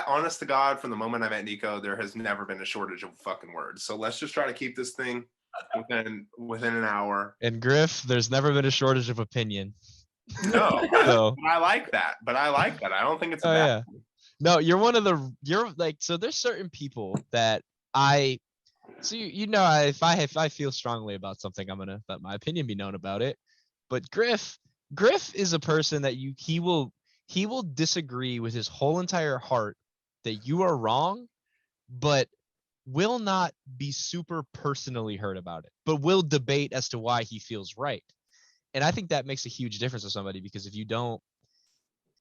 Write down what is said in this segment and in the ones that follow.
honest to God, from the moment I met Niko, there has never been a shortage of fucking words. So let's just try to keep this thing within an hour. And Griff, there's never been a shortage of opinion. No, So I like that. I don't think it's a bad thing. No, you're like, so there's certain people that if I feel strongly about something, I'm gonna let my opinion be known about it. But Griff is a person that he will disagree with his whole entire heart that you are wrong, but will not be super personally hurt about it, but will debate as to why he feels right. And I think that makes a huge difference to somebody, because if you don't,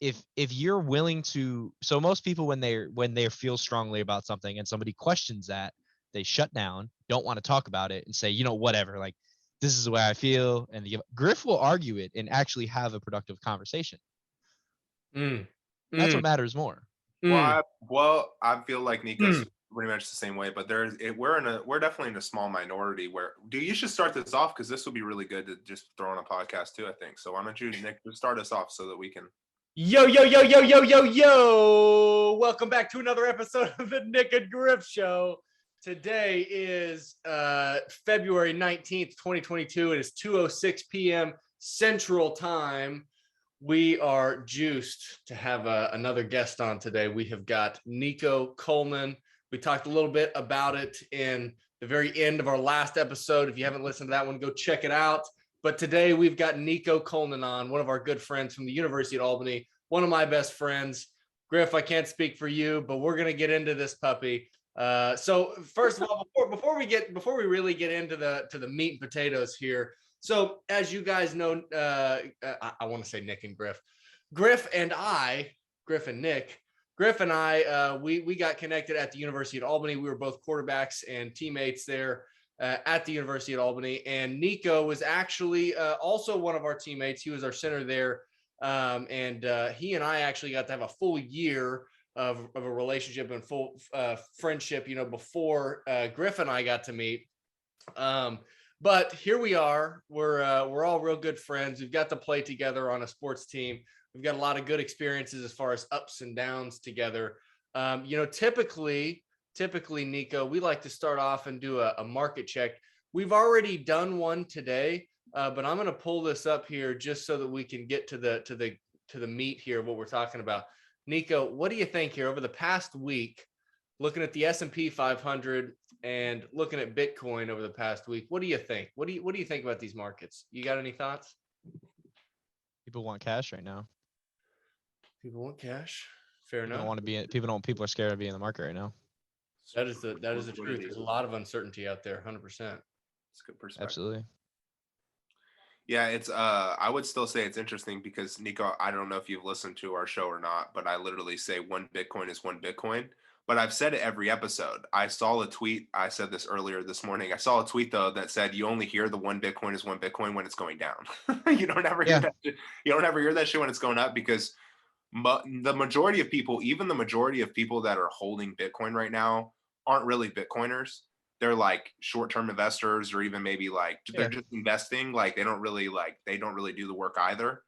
if you're willing to, so most people when they feel strongly about something and somebody questions that, they shut down, don't want to talk about it, and say, whatever, like, this is the way I feel. And Griff will argue it and actually have a productive conversation. That's what matters more. Well, I feel like Niko's pretty much the same way, but we're definitely in a small minority where you should start this off, because this will be really good to just throw on a podcast too, I think. So why don't you, Nick, start us off so that we can. Yo. Welcome back to another episode of the Nyc Griff Show. Today is February 19th, 2022. It is 2:06 p.m. Central Time. We are juiced to have another guest on today. We have got Niko Culnan. We talked a little bit about it in the very end of our last episode. If you haven't listened to that one, go check it out. But today we've got Niko Culnan on, one of our good friends from the University of Albany, one of my best friends. Griff, I can't speak for you, but we're going to get into this puppy. So first of all, before we really get into the meat and potatoes here. So as you guys know, I want to say Nick and Griff. Griff and Nick. Griff and I, we got connected at the University of Albany. We were both quarterbacks and teammates there at the University of Albany. And Niko was actually also one of our teammates. He was our center there. And he and I actually got to have a full year of a relationship and full friendship, before Griff and I got to meet. But here we are. We're all real good friends. We've got to play together on a sports team. We've got a lot of good experiences as far as ups and downs together. Typically, Niko, we like to start off and do a market check. We've already done one today, but I'm going to pull this up here just so that we can get to the meat here of what we're talking about. Niko, what do you think here over the past week, looking at the S&P 500 and looking at Bitcoin over the past week? What do you think? What do you think about these markets? You got any thoughts? People want cash right now. People want cash. Fair enough. People are scared of being in the market right now. That is the truth. There's a lot of uncertainty out there. 100%. It's a good perspective. Absolutely. Yeah, it's I would still say it's interesting because, Niko, I don't know if you've listened to our show or not, but I literally say one Bitcoin is one Bitcoin. But I've said it every episode. I saw a tweet. I said this earlier this morning. I saw a tweet though that said you only hear the one Bitcoin is one Bitcoin when it's going down. You don't ever hear that. You don't ever hear that shit when it's going up, because the majority of people, even the majority of people that are holding Bitcoin right now, aren't really Bitcoiners. They're like short-term investors, or even maybe like they're just investing. Like they don't really do the work either.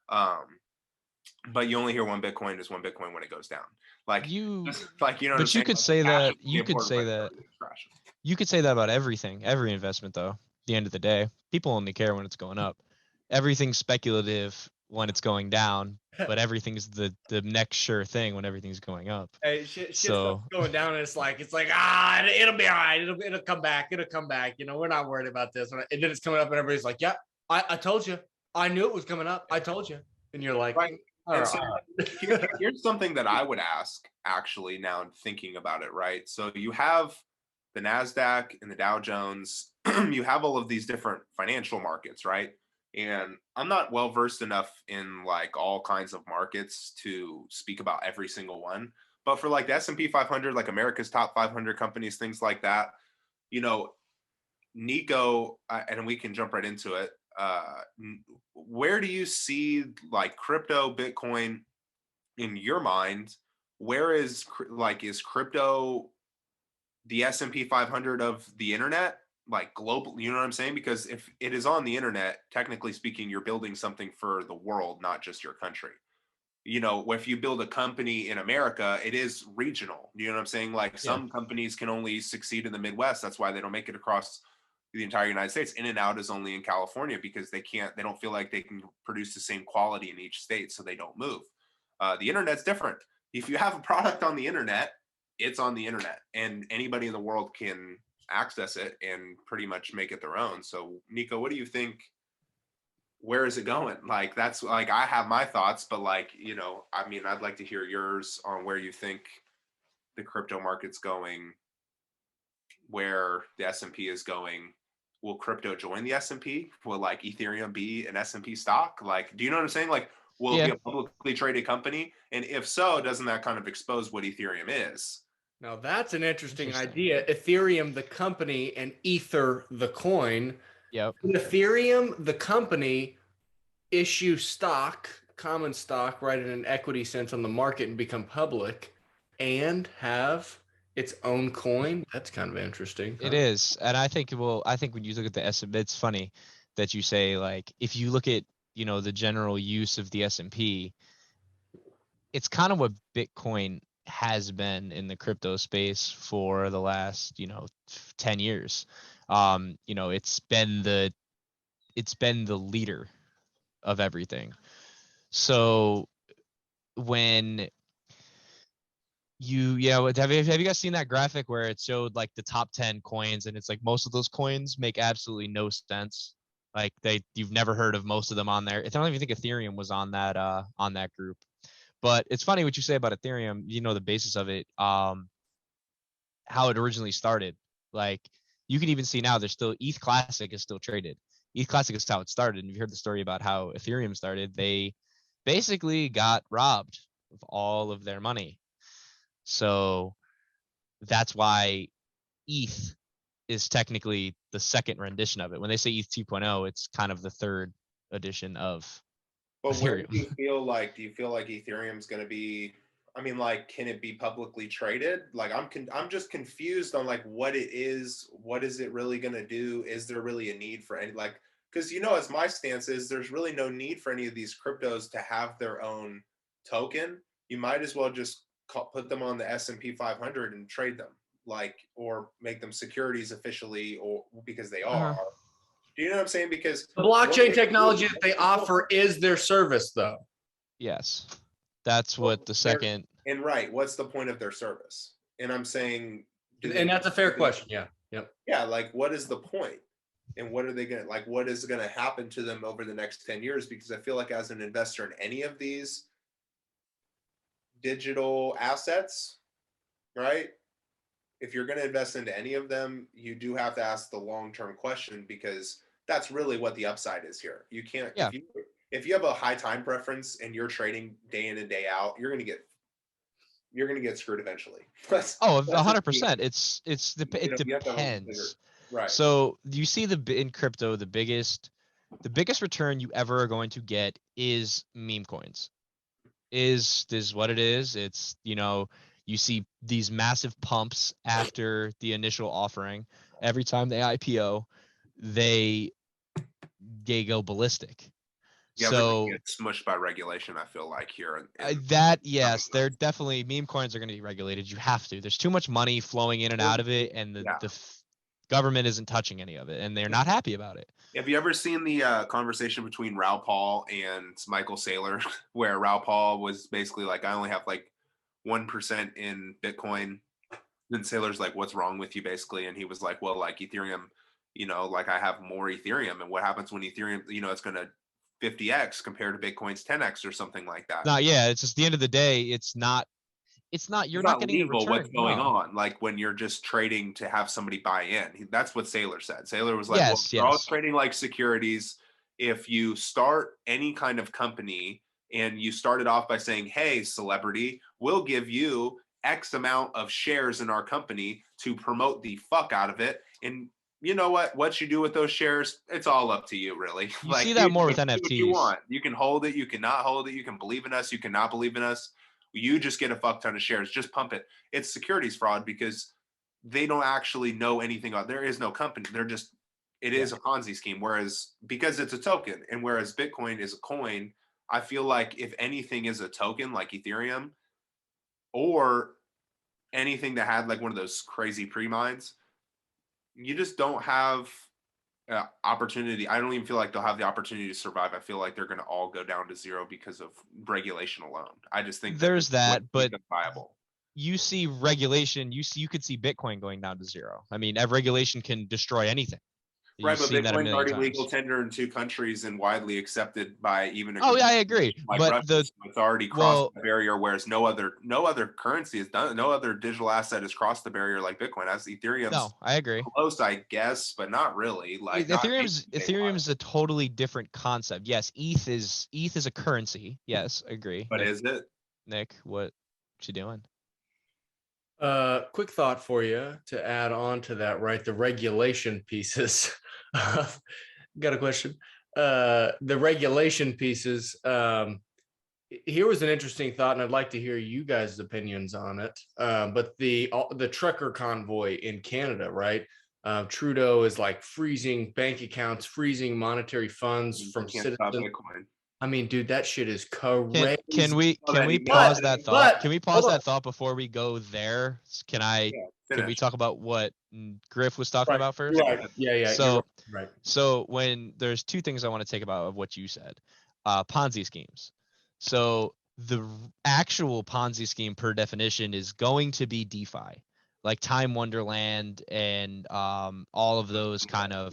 But you only hear one Bitcoin is one Bitcoin when it goes down. But you could say that. You could say that about everything, every investment. Though, at the end of the day, people only care when it's going up. Everything's speculative when it's going down, but everything's the next sure thing when everything's going up. Hey, shit's going down, and it's like it'll be all right. It'll come back. We're not worried about this. And then it's coming up, and everybody's like, "Yeah, I told you. I knew it was coming up. I told you." And you're like, right. And so here's something that I would ask, actually, now thinking about it, right? So you have the NASDAQ and the Dow Jones. You have all of these different financial markets, right? And I'm not well versed enough in like all kinds of markets to speak about every single one. But for like the S&P 500, like America's top 500 companies, things like that, Niko, and we can jump right into it. Where do you see like crypto, Bitcoin in your mind? Where is crypto the S&P 500 of the internet, like global? You know what I'm saying? Because if it is on the internet, technically speaking, you're building something for the world, not just your country. if you build a company in America, it is regional. You know what I'm saying? Like some companies can only succeed in the Midwest. That's why they don't make it across the entire United States. In-N-Out is only in California because they don't feel like they can produce the same quality in each state, so they don't move. The internet's different. If you have a product on the internet, it's on the internet, and anybody in the world can access it and pretty much make it their own. So, Niko, what do you think? Where is it going? Like, that's like, I have my thoughts, but like, I mean, I'd like to hear yours on where you think the crypto market's going, where the S&P is going. Will crypto join the S&P? Will like Ethereum be an S&P stock? Like, do you know what I'm saying? Like, will it be a publicly traded company? And if so, doesn't that kind of expose what Ethereum is? Now that's an interesting idea. Ethereum, the company, and Ether, the coin. Yep. Ethereum, the company, issue stock, common stock, right, in an equity sense on the market and become public, and have its own coin. That's kind of interesting. It is, and I think when you look at the S&P, it's funny that you say, like, if you look at the general use of the S&P, it's kind of what Bitcoin has been in the crypto space for the last 10 years. It's been the leader of everything. So when have you guys seen that graphic where it showed like the top 10 coins, and it's like most of those coins make absolutely no sense? Like you've never heard of most of them on there. I don't even think Ethereum was on that group. But it's funny what you say about Ethereum, the basis of it, how it originally started. Like, you can even see now there's still ETH Classic is still traded. ETH Classic is how it started. And you've heard the story about how Ethereum started. They basically got robbed of all of their money. So that's why ETH is technically the second rendition of it. When they say ETH 2.0, it's kind of the third edition of But Ethereum. where do you feel like Ethereum's going to be? I mean, like, can it be publicly traded? Like, I'm just confused on like what it is. What is it really going to do? Is there really a need for any, like, because as my stance is, there's really no need for any of these cryptos to have their own token. You might as well just put them on the S&P 500 and trade them, like, or make them securities officially, or because they are. Do you know what I'm saying? Because the blockchain technology that they offer is their service, though. Yes, that's what the second. And right, what's the point of their service? And I'm saying, and that's a fair question. Yeah. Yep. Yeah, like, what is the point? And what are they going to, like, what is going to happen to them over the next 10 years? Because I feel like as an investor in any of these digital assets, right? If you're going to invest into any of them, you do have to ask the long-term question, because that's really what the upside is here. You can't, if you have a high time preference and you're trading day in and day out, you're going to get screwed eventually. 100%. It depends. Right. So you see in crypto, the biggest return you ever are going to get is meme coins. Is what it is. It's, you see these massive pumps after the initial offering. Every time they IPO, they go ballistic. Yeah, so get smushed by regulation, I feel like, here. Yes, they're definitely, meme coins are going to be regulated. You have to. There's too much money flowing in and out of it, and the government isn't touching any of it, and they're not happy about it. Have you ever seen the conversation between Raoul Pal and Michael Saylor, where Raoul Pal was basically like, I only have like 1% in Bitcoin. Then Saylor's like, what's wrong with you, basically? And he was like, well, like Ethereum, like I have more Ethereum. And what happens when Ethereum, it's going to 50x compared to Bitcoin's 10x or something like that? It's just the end of the day, it's not you're not getting legal the return. What's going on, like when you're just trading to have somebody buy in. That's what Saylor said. Saylor was like, we're all trading like securities. If you start any kind of company and you started off by saying, hey, celebrity, we'll give you X amount of shares in our company to promote the fuck out of it, and you know what you do with those shares, it's all up to you, really. You see that more with NFTs. What you want. You can hold it, you cannot hold it, you can believe in us, you cannot believe in us. You just get a fuck ton of shares. Just pump it. It's securities fraud, because they don't actually know anything about. There is no company. It is a Ponzi scheme. Whereas, because it's a token, and whereas Bitcoin is a coin, I feel like if anything is a token like Ethereum or anything that had like one of those crazy pre-mines, you just don't have opportunity. I don't even feel like they'll have the opportunity to survive. I feel like they're going to all go down to zero because of regulation alone. I just think There's that, but viable. You see regulation. You could see Bitcoin going down to zero. I mean, regulation can destroy anything. Right, You've but seen that a Bitcoin's million already times. legal tender in 2 countries and widely accepted by even a Oh yeah, I agree. like But Russia. So it's already crossed the barrier, whereas no other currency is done. No other digital asset has crossed the barrier like Bitcoin. As Ethereum's no, I agree. close, I guess, but not really. Like Ethereum's a totally different concept. Yes, ETH is a currency. Yes, agree. But Nick, is it? Nick, what you doing? Quick thought for you to add on to that, right? The regulation pieces. Got a question. The regulation pieces. Here was an interesting thought, and I'd like to hear you guys' opinions on it. But the trucker convoy in Canada, right? Trudeau is like freezing bank accounts, freezing monetary funds from citizens. I mean, dude, that shit is crazy. Can we pause that thought? Can we pause that thought before we go there? Can we talk about what Griff was talking about first? Right. Yeah. So right. So when there's two things I want to take about of what you said, Ponzi schemes. So the actual Ponzi scheme per definition is going to be DeFi, like Time Wonderland and all of those kind of.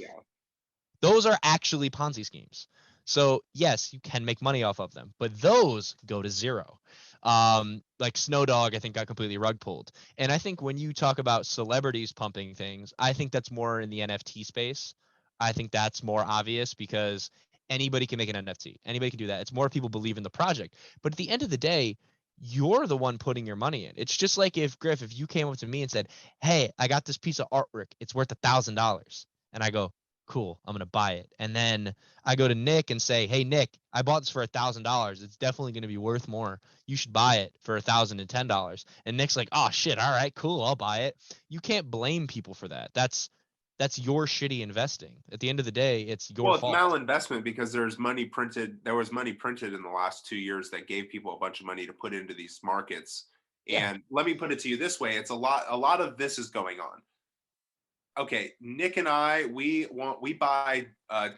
Those are actually Ponzi schemes. So yes, you can make money off of them, but those go to zero. Like Snowdog, I think got completely rug pulled. And I think when you talk about celebrities pumping things, I think that's more in the NFT space. I think that's more obvious because anybody can make an NFT. Anybody can do that. It's more people believe in the project. But at the end of the day, you're the one putting your money in. It's just like if Griff, if you came up to me and said, "Hey, I got this piece of artwork. It's worth $1,000," and I go, "Cool, I'm gonna buy it." And then I go to Nick and say, "Hey Nick, I bought this for $1,000. It's definitely gonna be worth more. You should buy it for $1,010." And Nick's like, "Oh shit, all right, cool, I'll buy it." You can't blame people for that. That's your shitty investing. At the end of the day, it's your fault. It's malinvestment because there was money printed in the last 2 years that gave people a bunch of money to put into these markets. Yeah. And let me put it to you this way: it's a lot of this is going on. Okay, Nick and I, we buy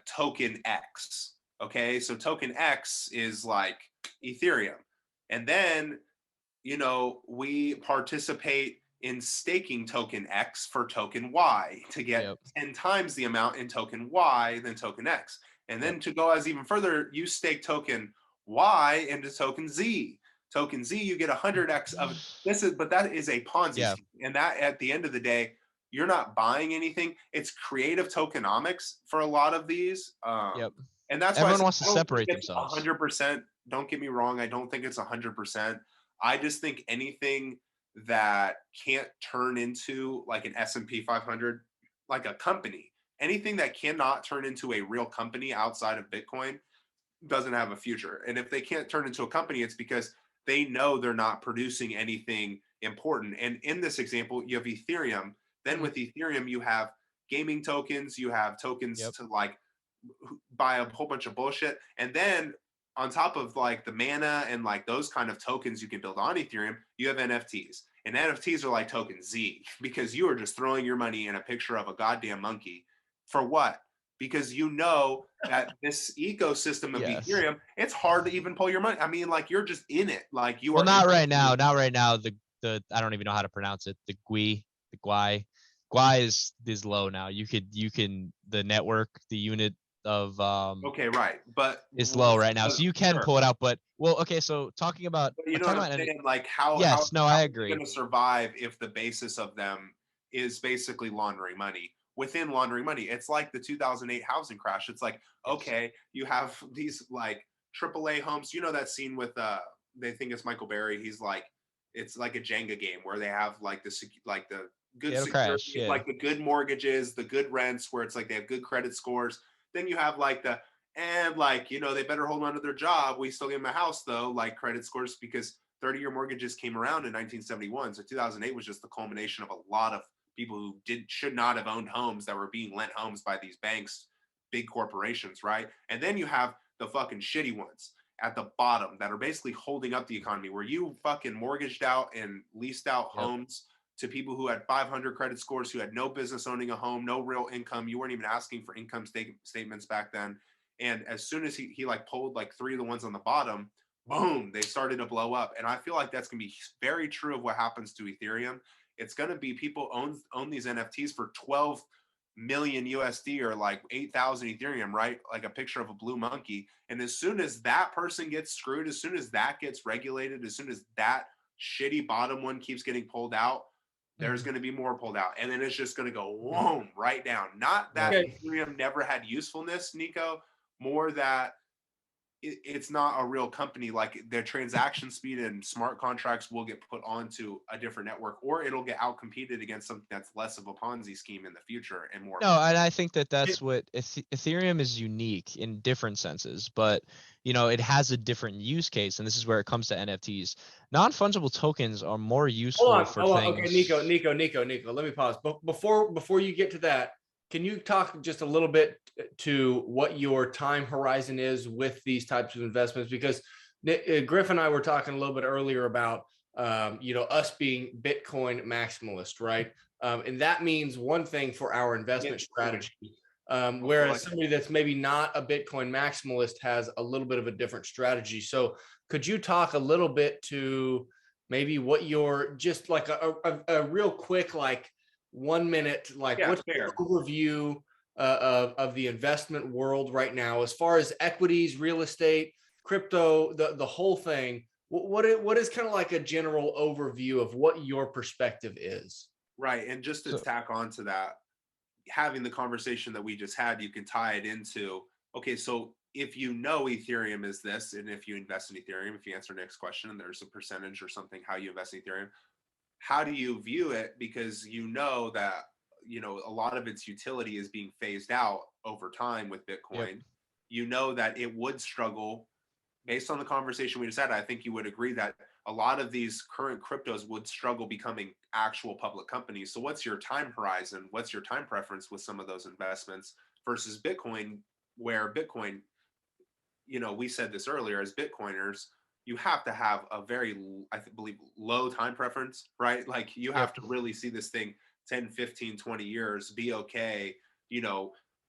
token X. Okay, so token X is like Ethereum, and then we participate in staking token X for token Y to get 10 times the amount in token Y than token X, and then to go as even further, you stake token Y into token Z. Token Z, you get 100x of this but that is a Ponzi scheme, and that at the end of the day, you're not buying anything. It's creative tokenomics for a lot of these. And that's everyone why wants to separate themselves. 100%. Don't get me wrong. I don't think it's 100%. I just think anything that can't turn into like an S&P 500, like a company, anything that cannot turn into a real company outside of Bitcoin doesn't have a future. And if they can't turn into a company, it's because they know they're not producing anything important. And in this example, you have Ethereum. Then with Ethereum, you have gaming tokens, you have tokens to like buy a whole bunch of bullshit. And then on top of like the mana and like those kind of tokens you can build on Ethereum, you have NFTs. And NFTs are like token Z because you are just throwing your money in a picture of a goddamn monkey. For what? Because you know that this ecosystem of Ethereum, it's hard to even pull your money. I mean, like you're just in it. Like you are. Not right now. Not right now. The I don't even know how to pronounce it. The GUI is low now. You can the network, the unit of okay, right, but it's low right now, so you can pull it out. But so talking about what I'm saying, like how I agree. Going to survive if the basis of them is basically laundering money. Within laundering money, it's like the 2008 housing crash. It's like okay, you have these like AAA homes. You know that scene with they think it's Michael Berry. He's like it's like a Jenga game where they have like the good security, like the good mortgages, the good rents, where it's like they have good credit scores. Then you have like they better hold on to their job. We still give them a house though, like credit scores, because 30-year mortgages came around in 1971. So 2008 was just the culmination of a lot of people who should not have owned homes that were being lent homes by these banks, big corporations, right? And then you have the fucking shitty ones. at the bottom that are basically holding up the economy, where you fucking mortgaged out and leased out homes to people who had 500 credit scores, who had no business owning a home, no real income. You weren't even asking for income statements back then. And as soon as he like pulled like 3 of the ones on the bottom, boom, they started to blow up. And I feel like that's going to be very true of what happens to Ethereum. It's going to be people own these NFTs for 12 million USD or like 8,000 Ethereum, right? Like a picture of a blue monkey. And as soon as that person gets screwed, as soon as that gets regulated, as soon as that shitty bottom one keeps getting pulled out, there's going to be more pulled out. And then it's just going to go whoom, right down. Not that Ethereum never had usefulness, Nico, more that it's not a real company. Like their transaction speed and smart contracts will get put onto a different network, or it'll get outcompeted against something that's less of a Ponzi scheme in the future and more. No, and I think that's what Ethereum is unique in different senses, but it has a different use case, and this is where it comes to NFTs. Non-fungible tokens are more useful for things. Okay, Nico, let me pause. Before you get to that, can you talk just a little bit to what your time horizon is with these types of investments? Because Griff and I were talking a little bit earlier about us being Bitcoin maximalist, right? And that means one thing for our investment strategy, whereas somebody that's maybe not a Bitcoin maximalist has a little bit of a different strategy. So could you talk a little bit to maybe what your, just like a real quick, like 1 minute, like what's your overview of the investment world right now, as far as equities, real estate, crypto, the whole thing? What is kind of like a general overview of what your perspective is? Right. And just to tack on to that, having the conversation that we just had, you can tie it into, okay, so if you know Ethereum is this, and if you invest in Ethereum, if you answer next question and there's a percentage or something, how you invest in Ethereum, how do you view it? Because you know that, a lot of its utility is being phased out over time with Bitcoin. Yep. You know that it would struggle. Based on the conversation we just had, I think you would agree that a lot of these current cryptos would struggle becoming actual public companies. So what's your time horizon? What's your time preference with some of those investments versus Bitcoin, where Bitcoin, we said this earlier, as Bitcoiners, you have to have a very, believe, low time preference, right? Like you have to really see this thing 10, 15, 20 years, be okay,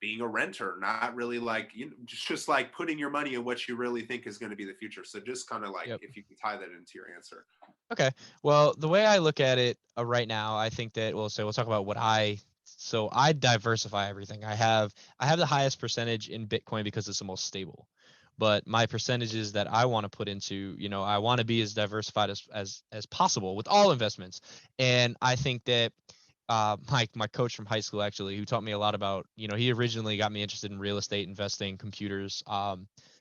being a renter, not really like, just like putting your money in what you really think is going to be the future. So just kind of like, if you can tie that into your answer. Okay. Well, the way I look at it right now, I think that we'll talk about so I diversify everything. I have the highest percentage in Bitcoin because it's the most stable. But my percentages that I want to put into, I want to be as diversified as possible with all investments. And I think that my coach from high school, actually, who taught me a lot about, he originally got me interested in real estate investing, computers,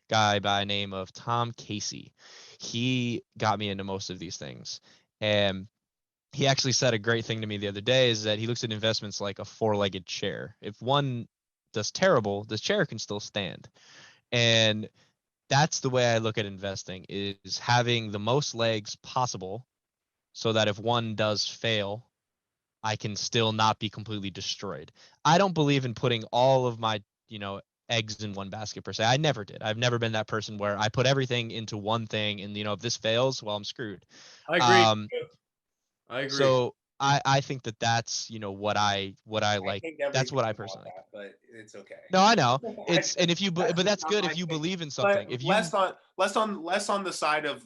guy by the name of Tom Casey. He got me into most of these things. And he actually said a great thing to me the other day, is that he looks at investments like a 4-legged chair. If one does terrible, the chair can still stand. And that's the way I look at investing, is having the most legs possible so that if one does fail, I can still not be completely destroyed. I don't believe in putting all of my, eggs in one basket per se. I never did. I've never been that person where I put everything into one thing and, if this fails, well, I'm screwed. I agree. I agree. So I think that's, what I like. That's what I personally like. But it's okay. No, I know. But that's good if you believe in something. If you less on the side of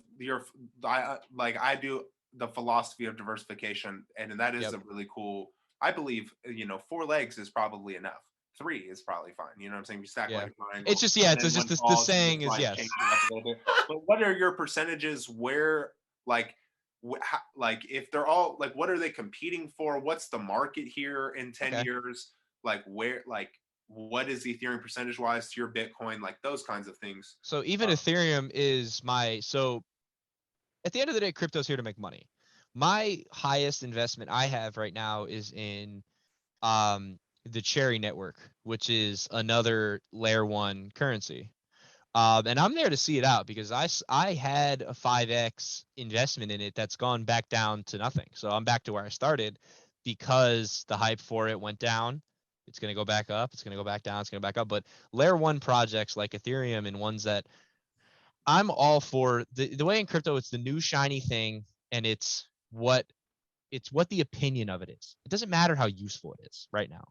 I do the philosophy of diversification, and that is a really cool. I believe 4 legs is probably enough. 3 is probably fine. You know what I'm saying? You stack like a triangle. It's just it's just the saying is yes. But what are your percentages? Where like if they're all like, what are they competing for? What's the market here in 10 years? Like where what is Ethereum percentage wise to your Bitcoin? Like those kinds of things. So even Ethereum is at the end of the day, crypto's here to make money. My highest investment I have right now is in the Cherry network, which is another layer 1 currency. And I'm there to see it out because I had a 5x investment in it that's gone back down to nothing. So I'm back to where I started because the hype for it went down. It's going to go back up. It's going to go back down. It's going to go back up. But layer 1 projects like Ethereum and ones that I'm all for the way in crypto. It's the new shiny thing, and it's what the opinion of it is. It doesn't matter how useful it is right now.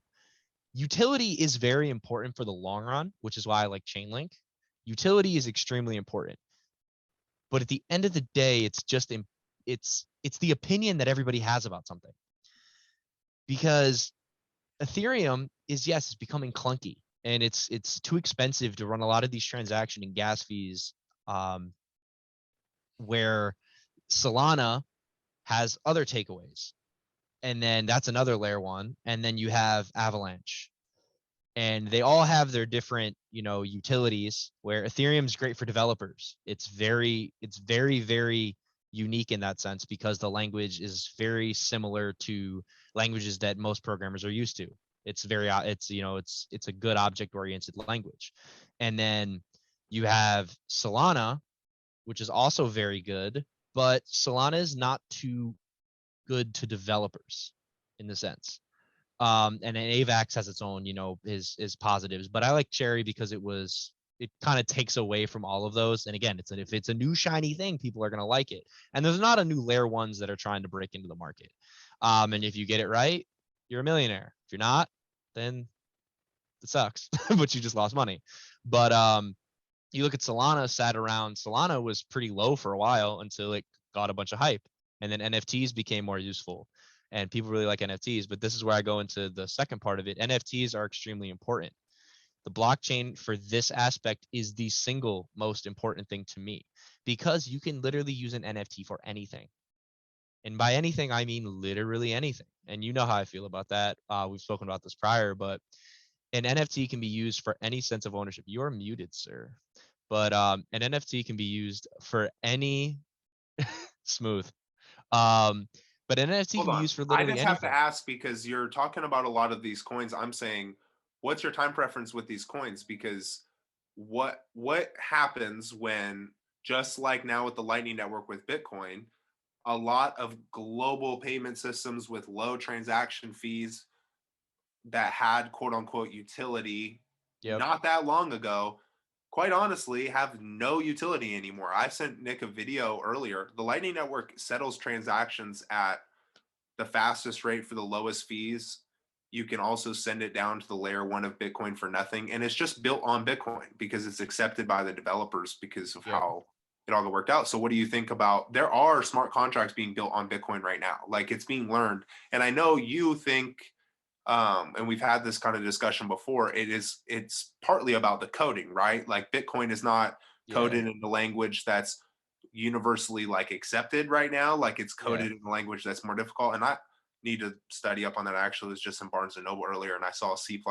Utility is very important for the long run, which is why I like Chainlink. Utility is extremely important, but at the end of the day, it's just it's the opinion that everybody has about something. Because Ethereum is, yes, it's becoming clunky, and it's too expensive to run a lot of these transaction and gas fees. Where Solana has other takeaways, and then that's another layer one, and then you have Avalanche, and they all have their different utilities. Where Ethereum's great for developers. It's very very unique in that sense, because the language is very similar to languages that most programmers are used to. It's a good object oriented language. And then you have Solana, which is also very good, but Solana is not too good to developers in the sense. And then AVAX has its own, his positives. But I like Cherry because it kind of takes away from all of those. And again, if it's a new shiny thing, people are gonna like it. And there's not a new layer ones that are trying to break into the market. And if you get it right, you're a millionaire. If you're not, then it sucks, but you just lost money. But you look at Solana, Solana was pretty low for a while until it got a bunch of hype. And then NFTs became more useful, and people really like NFTs. But this is where I go into the second part of it. NFTs are extremely important. The blockchain for this aspect is the single most important thing to me, because you can literally use an NFT for anything. And by anything, I mean literally anything. And you know how I feel about that. We've spoken about this prior, but an NFT can be used for any sense of ownership. You're muted, sir. But an NFT can be used for any smooth. But an NFT Hold can be on. used for I literally just have to anything. ask, because you're talking about a lot of these coins. I'm saying, what's your time preference with these coins? Because what happens when, just like now with the Lightning Network with Bitcoin, a lot of global payment systems with low transaction fees that had quote unquote utility Yep. not that long ago, quite honestly, have no utility anymore. I sent Nick a video earlier. The Lightning Network settles transactions at the fastest rate for the lowest fees. You can also send it down to the layer one of Bitcoin for nothing. And it's just built on Bitcoin because it's accepted by the developers because of how it all worked out. So what do you think about, there are smart contracts being built on Bitcoin right now. Like, it's being learned. And I know you think, and we've had this kind of discussion before, it's partly about the coding, right? Like, Bitcoin is not coded in the language that's universally like accepted right now. Like, it's coded in a language that's more difficult. And I need to study up on that. I actually was just in Barnes and Noble earlier, and I saw a C++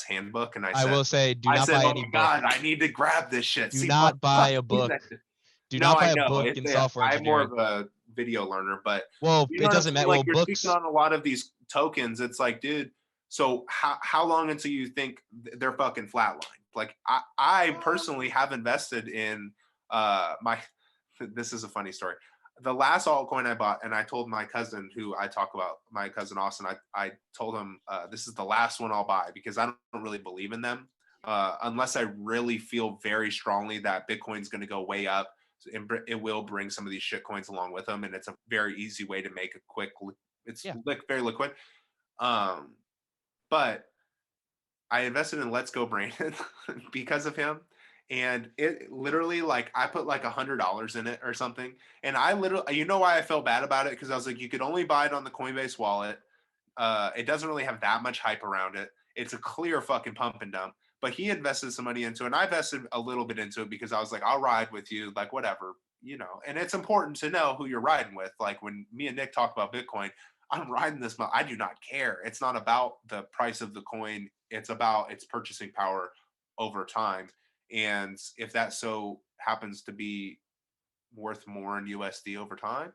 handbook, and I will say, do not buy oh any my book. God, I need to grab this shit. Do not buy a book. Do No, not buy I a know. book in software I'm more engineering. of a video learner, but Well, you know it what I'm doesn't saying? matter. Like, Well, you're speaking books. on a lot of these tokens. It's like, dude, so how long until you think they're fucking flatlined? Like, I personally have invested in my, this is a funny story. The last altcoin I bought, and I told my cousin, who I talk about, my cousin Austin, I told him, this is the last one I'll buy, because I don't really believe in them unless I really feel very strongly that Bitcoin's going to go way up. It will bring some of these shit coins along with them, and it's a very easy way to make a quick, it's very liquid. But I invested in Let's Go Brandon because of him. And it literally, like, I put like $100 in it or something. And I literally, you know why I felt bad about it? Because I was like, you could only buy it on the Coinbase wallet. It doesn't really have that much hype around it. It's a clear fucking pump and dump. But he invested some money into it, and I invested a little bit into it because I was like, I'll ride with you, like, whatever, you know. And it's important to know who you're riding with. Like, when me and Nick talk about Bitcoin, I'm riding this. I do not care. It's not about the price of the coin. It's about its purchasing power over time. And if that so happens to be worth more in USD over time,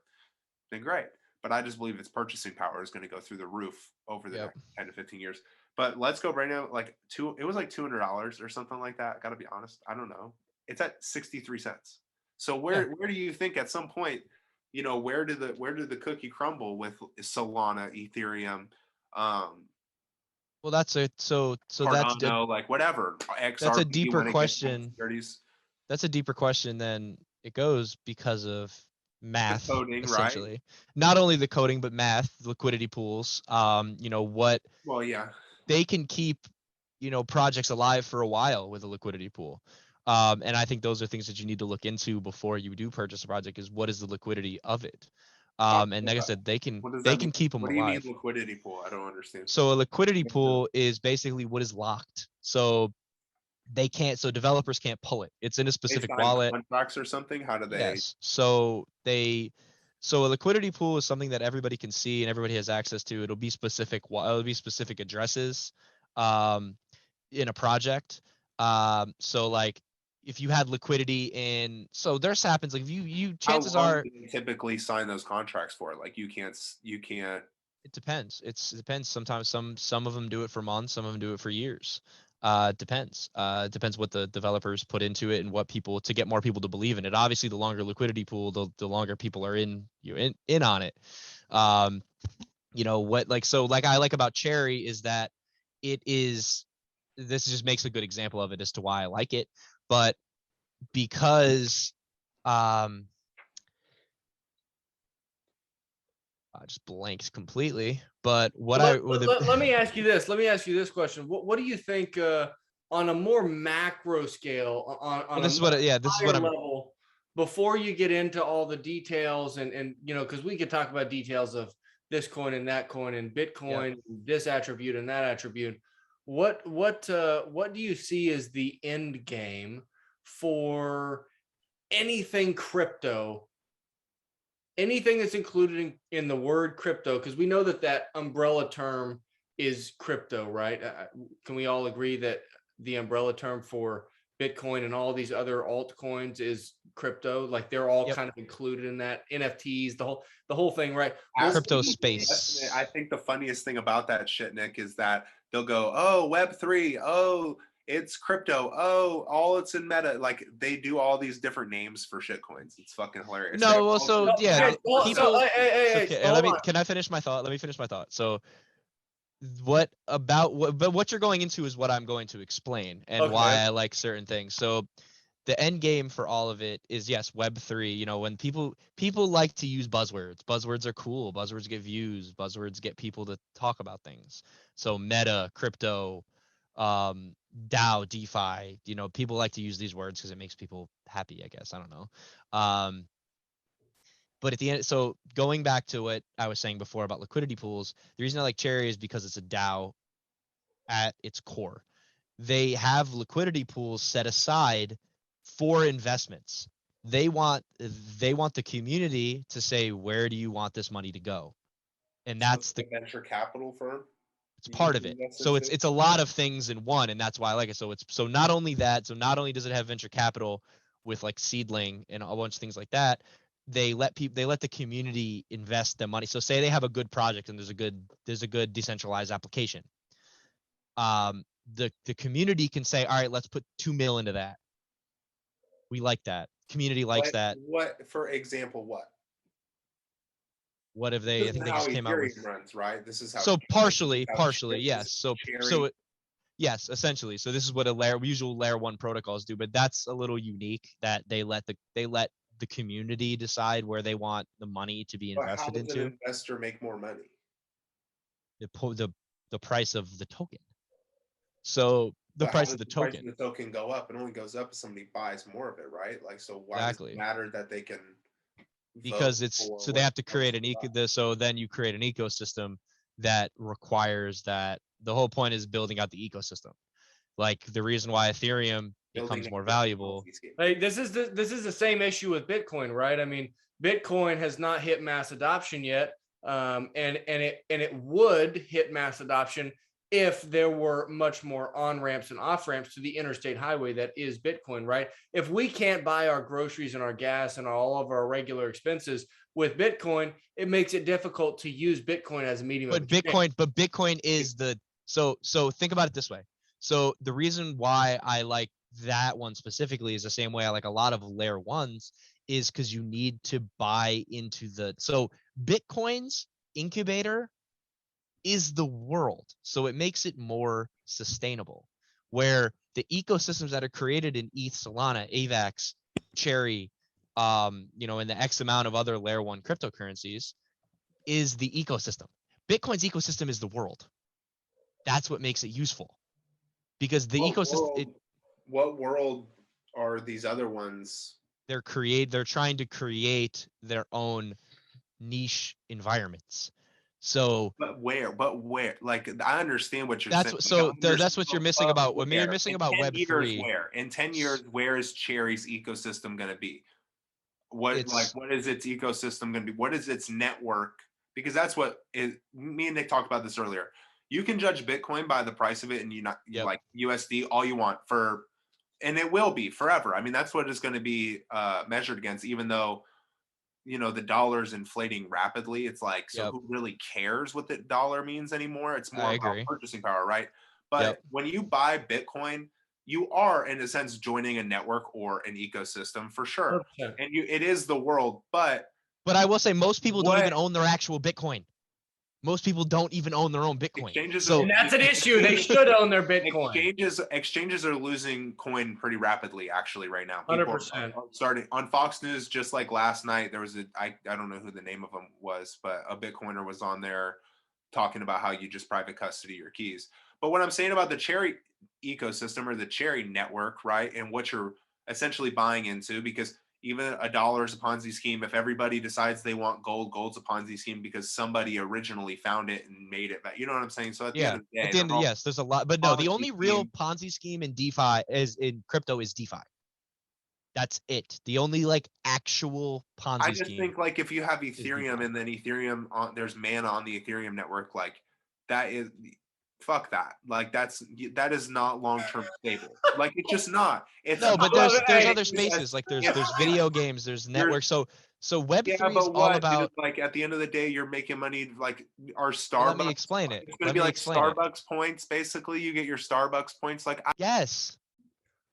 then great. But I just believe its purchasing power is going to go through the roof over the next 10 to 15 years. But Let's Go right now, like it was like $200 or something like that. Got to be honest, I don't know. It's at 63 cents. So where do you think at some point, you know, where did the cookie crumble with Solana, Ethereum, Well, that's it. So Cardano, like whatever, that's a XRP deeper when it gets question. securities? That's a deeper question than it goes because of math, coding, essentially. right? Not only the coding, but math, liquidity pools. What Well, yeah. they can keep, projects alive for a while with a liquidity pool. And I think those are things that you need to look into before you do purchase a project. Is what is the liquidity of it? And like I said, they can What does that mean? keep them What do you mean alive. liquidity pool? I don't understand. So a liquidity pool is basically what is locked. So developers can't pull it. It's in a They specific sign wallet. contracts or something? How do they? Yes. So a liquidity pool is something that everybody can see and everybody has access to. It'll be specific addresses in a project. So like if you had liquidity so this happens, like if you chances How long are do you typically sign those contracts for? Like you can't. it depends. It depends. Sometimes some of them do it for months, some of them do it for years. Depends. Depends what the developers put into it and what people to get more people to believe in it. Obviously, the longer liquidity pool, the longer people are in on it. What I like about Cherry is that it is. This just makes a good example of it as to why I like it, but because I just blanked completely. But let me ask you this. Let me ask you this question. What do you think on a more macro scale, on this a is what this is what I'm level, before you get into all the details and because we could talk about details of this coin and that coin and Bitcoin, this attribute and that attribute. What do you see as the end game for anything crypto? Anything that's included in the word crypto, because we know that umbrella term is crypto, right? Can we all agree that the umbrella term for Bitcoin and all these other altcoins is crypto? Like they're all kind of included in that. NFTs, the whole thing, right? Crypto space. I think the funniest thing about that shit, Nick, is that they'll go, "Oh, Web3, oh, it's crypto, oh, all it's in meta." Like they do all these different names for shit coins. It's fucking hilarious. No, well, so yeah, people. Can I finish my thought? Let me finish my thought. So what you're going into is what I'm going to explain and why I like certain things. So the end game for all of it is, yes, Web3. When people like to use buzzwords. Buzzwords are cool. Buzzwords get views. Buzzwords get people to talk about things. So meta, crypto, DAO, DeFi. People like to use these words because it makes people happy, I guess. I don't know. But at the end, so going back to what I was saying before about liquidity pools, the reason I like Cherry is because it's a DAO at its core. They have liquidity pools set aside for investments. They want the community to say, where do you want this money to go? And that's the venture capital firm. It's part of it. So it's a lot of things in one, and that's why I like it. So not only that, so not only does it have venture capital with like seedling and a bunch of things like that, they let the community invest their money. So say they have a good project and there's a good decentralized application. The community can say, all right, let's put 2 mil into that. We like that. Community likes that. What, for example, what? What have they? I think they just came out with. Runs, right? This is how. So partially, yes. Yes, essentially. So this is what usual layer 1 protocols do, but that's a little unique that they let the community decide where they want the money to be invested into. How does an investor make more money? The price of the token. So the price of the token. Price of the token go up. It only goes up if somebody buys more of it, right? Like, so why does it matter that they can? Because they have to create so then you create an ecosystem that requires that. The whole point is building out the ecosystem. Like the reason why Ethereum becomes more valuable. Like this is the same issue with Bitcoin, right? I mean, Bitcoin has not hit mass adoption yet, and it would hit mass adoption if there were much more on-ramps and off-ramps to the interstate highway that is Bitcoin, right? If we can't buy our groceries and our gas and all of our regular expenses with Bitcoin, it makes it difficult to use Bitcoin as a medium. But Bitcoin is so think about it this way. So the reason why I like that one specifically is the same way I like a lot of layer 1s is because you need to buy into so Bitcoin's incubator is the world. So it makes it more sustainable, where the ecosystems that are created in ETH, Solana, AVAX, Cherry, and the X amount of other layer 1 cryptocurrencies is the ecosystem. Bitcoin's ecosystem is the world. That's what makes it useful, because the ecosystem. What world are these other ones? They're trying to create their own niche environments. So But where? Like, I understand what you're that's saying. that's what you're missing about what you're missing about Web3. In 10 years, where is Cherry's ecosystem going to be? What is its ecosystem going to be? What is its network? Because that's what me and Nick talked about this earlier. You can judge Bitcoin by the price of it, and like USD all you want and it will be forever. I mean, that's what it's going to be measured against, even though the dollar's inflating rapidly. It's like, so who really cares what the dollar means anymore? It's more about purchasing power, right? But when you buy Bitcoin, you are in a sense joining a network or an ecosystem for sure. 100%. And it is the world, but I will say most people don't even own their actual Bitcoin. Most people don't even own their own Bitcoin. And that's an issue. They should own their Bitcoin. Exchanges are losing coin pretty rapidly, actually, right now. 100%. Starting on Fox News, just like last night, there was I don't know who the name of them was, but a Bitcoiner was on there talking about how you just private custody your keys. But what I'm saying about the Cherry ecosystem or the Cherry network, right, and what you're essentially buying into, because even $1 is a Ponzi scheme. If everybody decides they want gold, gold's a Ponzi scheme because somebody originally found it and made it. You know what I'm saying? So at the end of the day, yes, there's a lot. But no, the only real Ponzi scheme in DeFi in crypto is DeFi. That's it. The only actual Ponzi scheme. I just think if you have Ethereum and then Ethereum there's mana on the Ethereum network, that is. Fuck that. That is not long-term stable. It's just not. But there's other spaces. There's video games, there's networks. So Web3 is all about at the end of the day, you're making money our Starbucks. Well, let me explain it. It's gonna be Starbucks points. Basically, you get your Starbucks points. Yes.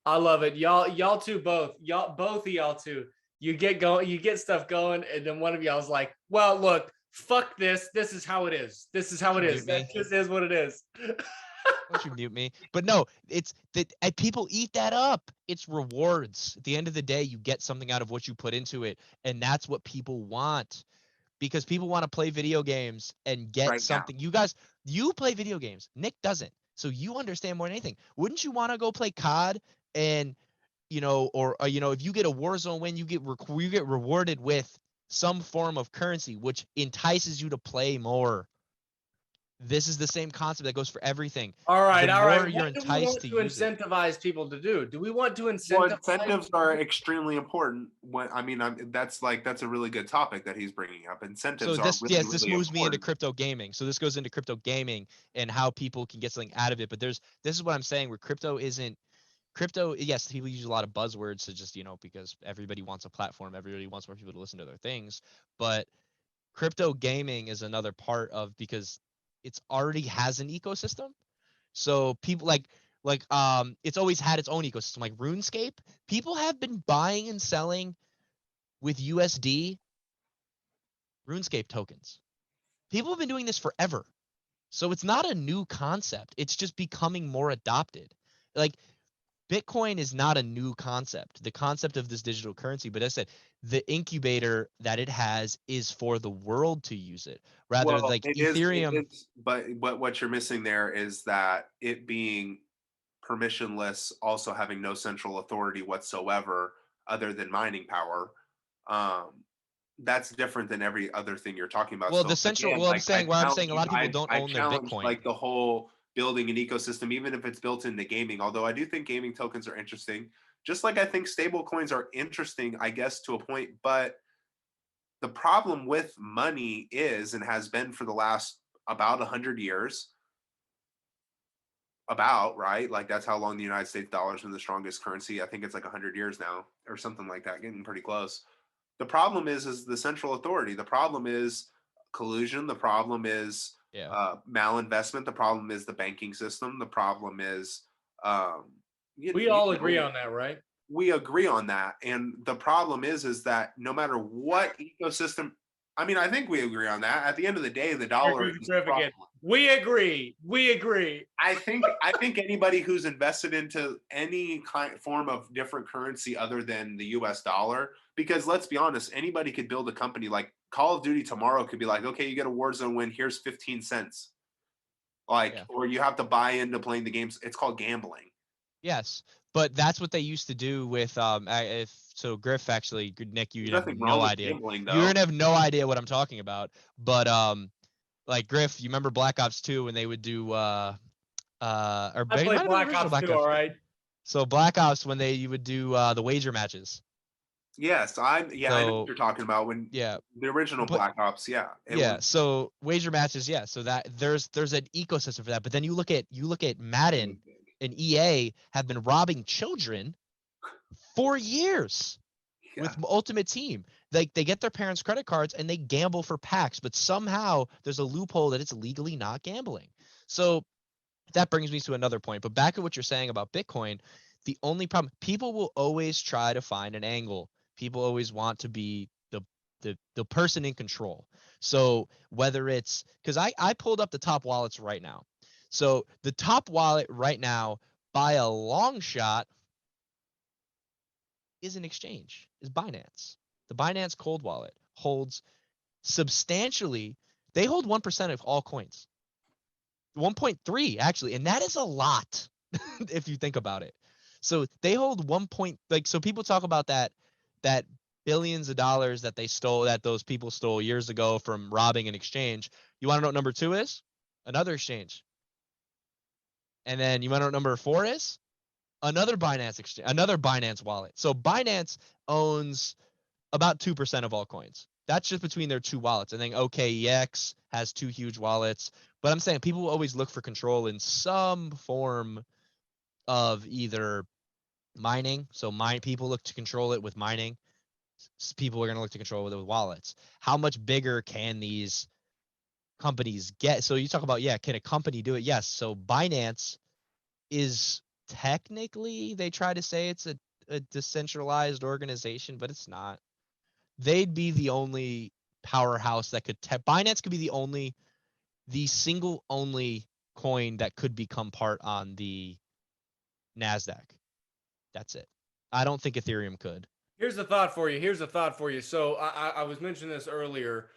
I love it. Y'all two both. Both of y'all two. You get stuff going, and then one of y'all's like, well, look. Fuck this. This is how it is. This is how it is. That just is what it is. Don't you mute me? But no, it's that people eat that up. It's rewards. At the end of the day, you get something out of what you put into it. And that's what people want. Because people want to play video games and get something. Now. You play video games. Nick doesn't. So you understand more than anything. Wouldn't you want to go play COD and, if you get a Warzone win, you get rewarded with some form of currency, which entices you to play more. This is the same concept that goes for everything. All right. You're what enticed do we want to incentivize people to do? Do we want to incentivize? Well, incentives are extremely important. That's a really good topic that he's bringing up. Incentives. This moves me into crypto gaming. So this goes into crypto gaming and how people can get something out of it. But this is what I'm saying, where crypto, yes, people use a lot of buzzwords to just, because everybody wants a platform, everybody wants more people to listen to their things. But crypto gaming is another part of, because it's already has an ecosystem. So people it's always had its own ecosystem. Like RuneScape, people have been buying and selling with USD RuneScape tokens. People have been doing this forever. So it's not a new concept. It's just becoming more adopted. Bitcoin is not a new concept, the concept of this digital currency, but as I said, the incubator that it has is for the world to use it. Rather Ethereum. But what you're missing there is that it being permissionless, also having no central authority whatsoever other than mining power. That's different than every other thing you're talking about. Well, I'm saying a lot of people don't own their Bitcoin. The whole building an ecosystem, even if it's built into gaming, although I do think gaming tokens are interesting, just like I think stable coins are interesting, I guess, to a point. But the problem with money is, and has been for the last about 100 years, that's how long the United States dollar's been the strongest currency. I think it's 100 years now or something like that, getting pretty close. The problem is the central authority. The problem is collusion. The problem is malinvestment. The problem is the banking system. The problem is we all agree on that, right? We agree on that. And the problem is that no matter what ecosystem, I think we agree on that. At the end of the day, the dollar is We agree. I think anybody who's invested into any form of different currency other than the US dollar, because let's be honest, anybody could build a company. Like Call of Duty tomorrow could be like, okay, you get a Warzone win, here's 15 cents. Like, or you have to buy into playing the games. It's called gambling. Yes, but that's what they used to do with so Griff, actually, Nick, you There's have nothing no wrong with idea. gambling, though. You're gonna have no idea what I'm talking about. But like Griff, you remember Black Ops 2 when they would do or I maybe it might played have been Black original Ops Black 2, Ops. all right. So Black Ops, when you would do the wager matches. Yes, I know what you're talking about. When the original Black Ops, so wager matches, so that there's an ecosystem for that. But then you look at Madden and EA have been robbing children for years with Ultimate Team. Like they get their parents' credit cards and they gamble for packs, but somehow there's a loophole that it's legally not gambling. So that brings me to another point. But back at what you're saying about Bitcoin, the only problem, people will always try to find an angle. People always want to be the person in control. So whether it's because I pulled up the top wallets right now. So the top wallet right now, by a long shot, is an exchange, is Binance. The Binance Cold Wallet holds substantially, they hold 1% of all coins. 1.3 actually, and that is a lot if you think about it. So they hold so people talk about that billions of dollars that they stole, that those people stole years ago from robbing an exchange. You want to know what number 2 is? Another exchange. And then you want to know what number 4 is? Another Binance exchange, another Binance wallet. So Binance owns about 2% of all coins. That's just between their 2 wallets. And then OKEX has 2 huge wallets. But I'm saying people will always look for control in some form of either mining. So people look to control it with mining. People are going to look to control it with wallets. How much bigger can these companies get? So you talk about, can a company do it? Yes. So Binance is technically, they try to say it's a decentralized organization, but it's not. They'd be the only powerhouse that could Binance could be the single only coin that could become part on the NASDAQ. That's it. I don't think Ethereum could. Here's a thought for you. So I was mentioning this earlier.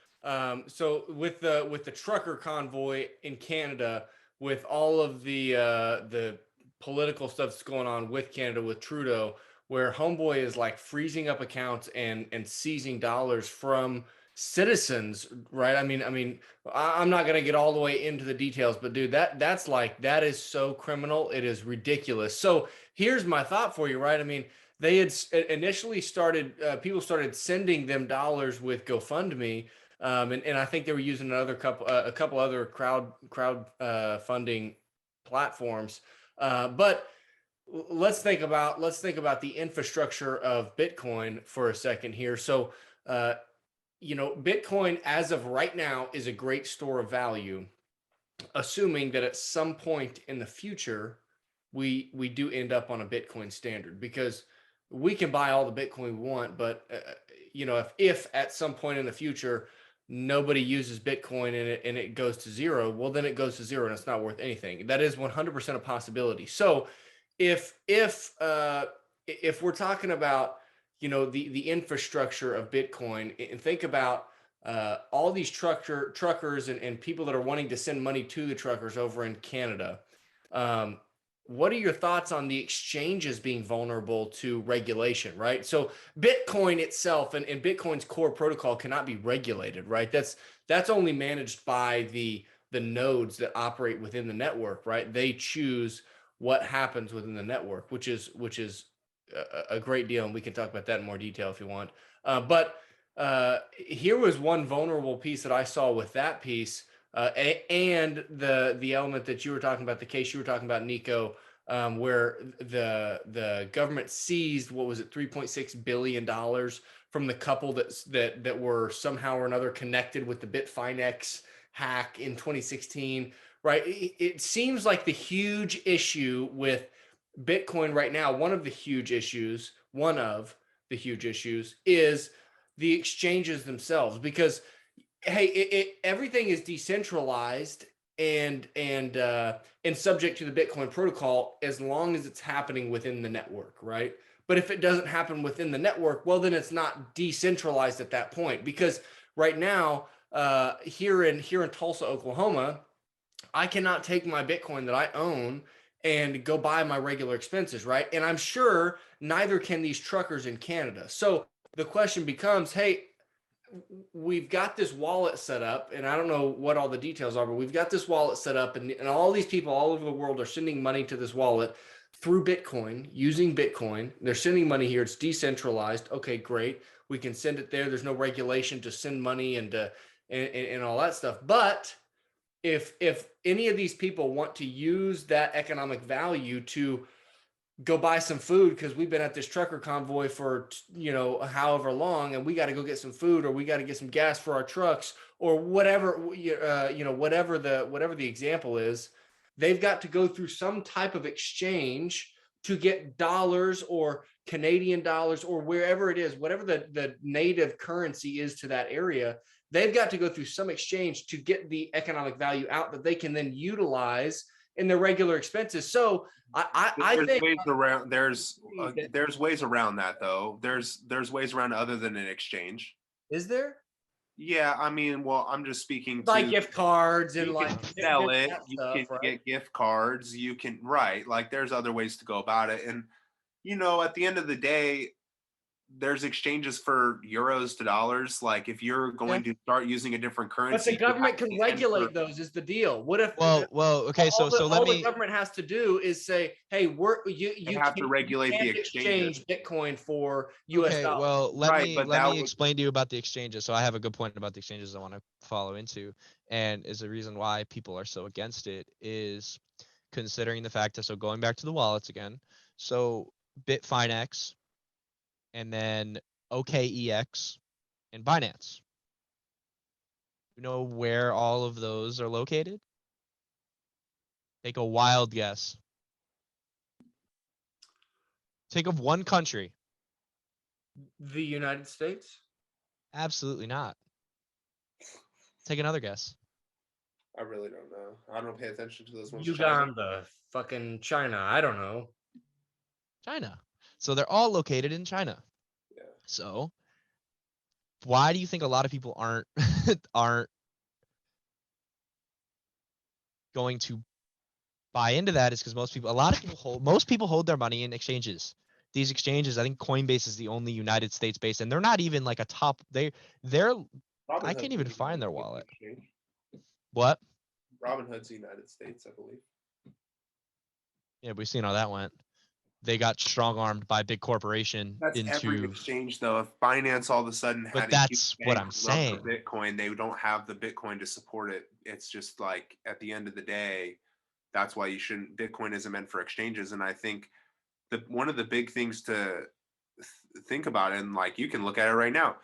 So with the trucker convoy in Canada, with all of the political stuff that's going on with Canada, with Trudeau, where homeboy is like freezing up accounts and seizing dollars from citizens, right? I mean, I'm not gonna get all the way into the details, but dude, that is so criminal. It is ridiculous. So here's my thought for you, right? I mean, they had initially started, people started sending them dollars with GoFundMe, and I think they were using a couple other crowd funding platforms. But let's think about the infrastructure of Bitcoin for a second here. So, Bitcoin as of right now is a great store of value, assuming that at some point in the future we do end up on a Bitcoin standard, because we can buy all the Bitcoin we want, but if at some point in the future nobody uses Bitcoin and it goes to zero, well, then it goes to zero and it's not worth anything. That is 100% a possibility. So if we're talking about the infrastructure of Bitcoin, and think about all these truckers and people that are wanting to send money to the truckers over in Canada. What are your thoughts on the exchanges being vulnerable to regulation, right? So Bitcoin itself and Bitcoin's core protocol cannot be regulated, right? That's only managed by the nodes that operate within the network, right? They choose what happens within the network, which is a great deal, and we can talk about that in more detail if you want. But here was one vulnerable piece that I saw with that piece. And the element that you were talking about, the case you were talking about, Niko, where the government seized, what was it, $3.6 billion from the couple that were somehow or another connected with the Bitfinex hack in 2016, right? It seems like the huge issue with Bitcoin right now, one of the huge issues is the exchanges themselves, because hey, everything is decentralized and subject to the Bitcoin protocol as long as it's happening within the network, right? But if it doesn't happen within the network, well, then it's not decentralized at that point. Because right now, here in Tulsa, Oklahoma, I cannot take my Bitcoin that I own and go buy my regular expenses, right? And I'm sure neither can these truckers in Canada. So the question becomes, hey, we've got this wallet set up, and I don't know what all the details are, but we've got this wallet set up, and all these people all over the world are sending money to this wallet through Bitcoin, using Bitcoin. They're sending money here. It's decentralized. Okay, great. We can send it there. There's no regulation to send money and all that stuff. But if any of these people want to use that economic value to go buy some food because we've been at this trucker convoy for however long, and we got to go get some food, or we got to get some gas for our trucks, or whatever whatever the example is, they've got to go through some type of exchange to get dollars or Canadian dollars or wherever it is, whatever the native currency is to that area. They've got to go through some exchange to get the economic value out that they can then utilize in their regular expenses. So I think ways around. There's ways around that, though. There's ways around other than an exchange. Is there? Yeah, I mean, well, I'm just speaking to like gift cards and you can sell it. You can get gift cards. You can like there's other ways to go about it. And at the end of the day, there's exchanges for euros to dollars. Like if you're going to start using a different currency, but the government can regulate those. Is the deal? What if? Well, okay. So let me. All the government has to do is say, "Hey, you have to regulate the exchange Bitcoin for US dollars." Well, let me explain to you about the exchanges. So I have a good point about the exchanges I want to follow into, and is the reason why people are so against it is considering the fact that, so going back to the wallets again, so Bitfinex, and then OKEX and Binance. You know where all of those are located? Take a wild guess. Think of one country. The United States? Absolutely not. Take another guess. I really don't know. I don't pay attention to those ones. Uganda, fucking China. I don't know. China. So they're all located in China. Yeah. So why do you think a lot of people aren't going to buy into that? Is because most people hold their money in exchanges. These exchanges, I think Coinbase is the only United States based, and they're not even like a top. They're I can't even find their wallet. What? Robinhood's the United States, I believe. Yeah, we've seen how that went. They got strong-armed by big corporation. That's every exchange, though. If Binance all of a sudden had, but that's what I'm saying. Bitcoin, they don't have the Bitcoin to support it. It's just like at the end of the day, that's why you shouldn't. Bitcoin isn't meant for exchanges, and I think one of the big things to think about, and like you can look at it right now,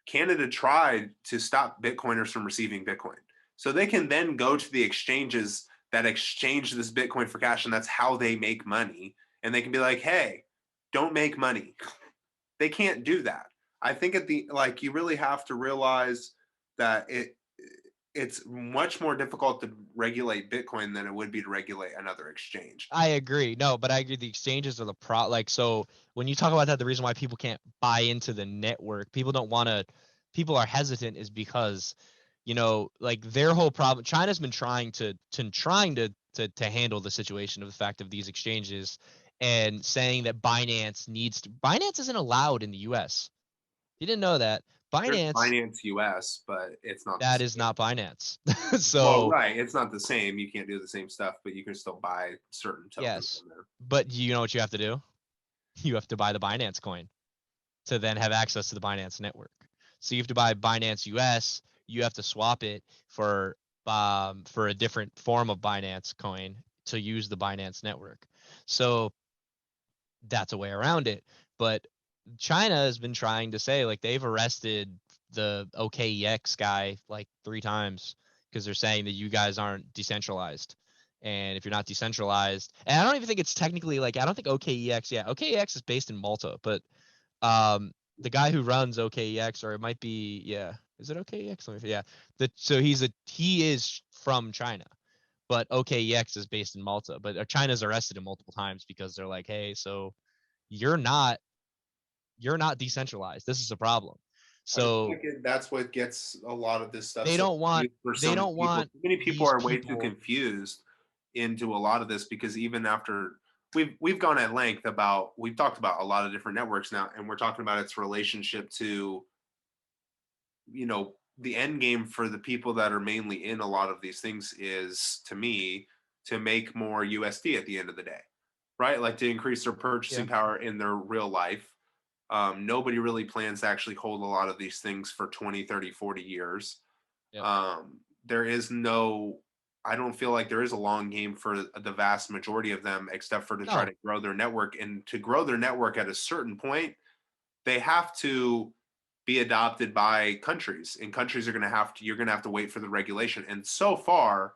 Canada tried to stop Bitcoiners from receiving Bitcoin, so they can then go to the exchanges that exchange this Bitcoin for cash, and that's how they make money. And they can be like, hey, don't make money. They can't do that. I think you really have to realize that it's much more difficult to regulate Bitcoin than it would be to regulate another exchange. I agree. No, but I agree. The exchanges are the so when you talk about that, the reason why people can't buy into the network, people are hesitant is because, like their whole problem, China's been trying to handle the situation of the fact of these exchanges and saying that Binance isn't allowed in the US. You didn't know that. Binance US, but it's not. That is not Binance. So well, right, it's not the same. You can't do the same stuff, but you can still buy certain tokens. Yes, but you know what you have to do? You have to buy the Binance coin to then have access to the Binance network. So you have to buy Binance US. You have to swap it for a different form of Binance coin to use the Binance network. So that's a way around it. But China has been trying to say, like, they've arrested the OKEX guy like 3 times because they're saying that you guys aren't decentralized. And if you're not decentralized, and I don't even think it's technically I don't think OKEX is based in Malta, but the guy who runs OKEX, or it might be, Is it OKEX? Yeah. So he is from China, but OKEX is based in Malta. But China's arrested him multiple times because they're like, hey, so you're not decentralized. This is a problem. I feel So like that's what gets a lot of this stuff they so don't want confused for they so many don't people. want Too many people these are way too people. confused into a lot of this because even after we've gone at length about we've talked about a lot of different networks now, and we're talking about its relationship to the end game for the people that are mainly in a lot of these things is to me to make more USD at the end of the day, right? Like to increase their Yeah. purchasing power in their real life. Nobody really plans to actually hold a lot of these things for 20, 30, 40 years. Yep. There is no, I don't feel like there is a long game for the vast majority of them, except for to try No. to grow their network. And to grow their network at a certain point, they have to be adopted by countries, and countries are going to have to, you're going to have to wait for the regulation. And so far,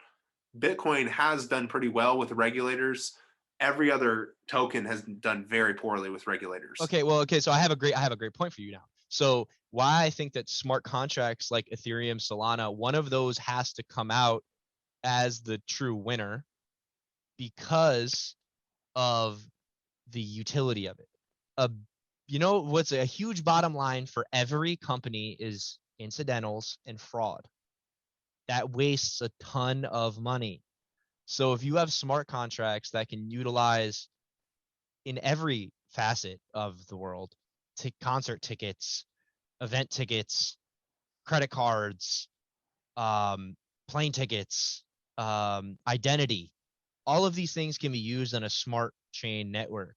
Bitcoin has done pretty well with regulators. Every other token has done very poorly with regulators. Okay. So I have a great point for you now. So why I think that smart contracts like Ethereum, Solana, one of those has to come out as the true winner because of the utility of it. What's a huge bottom line for every company is incidentals and fraud. That wastes a ton of money. So if you have smart contracts that can utilize in every facet of the world, concert tickets, event tickets, credit cards, plane tickets, identity, all of these things can be used on a smart chain network.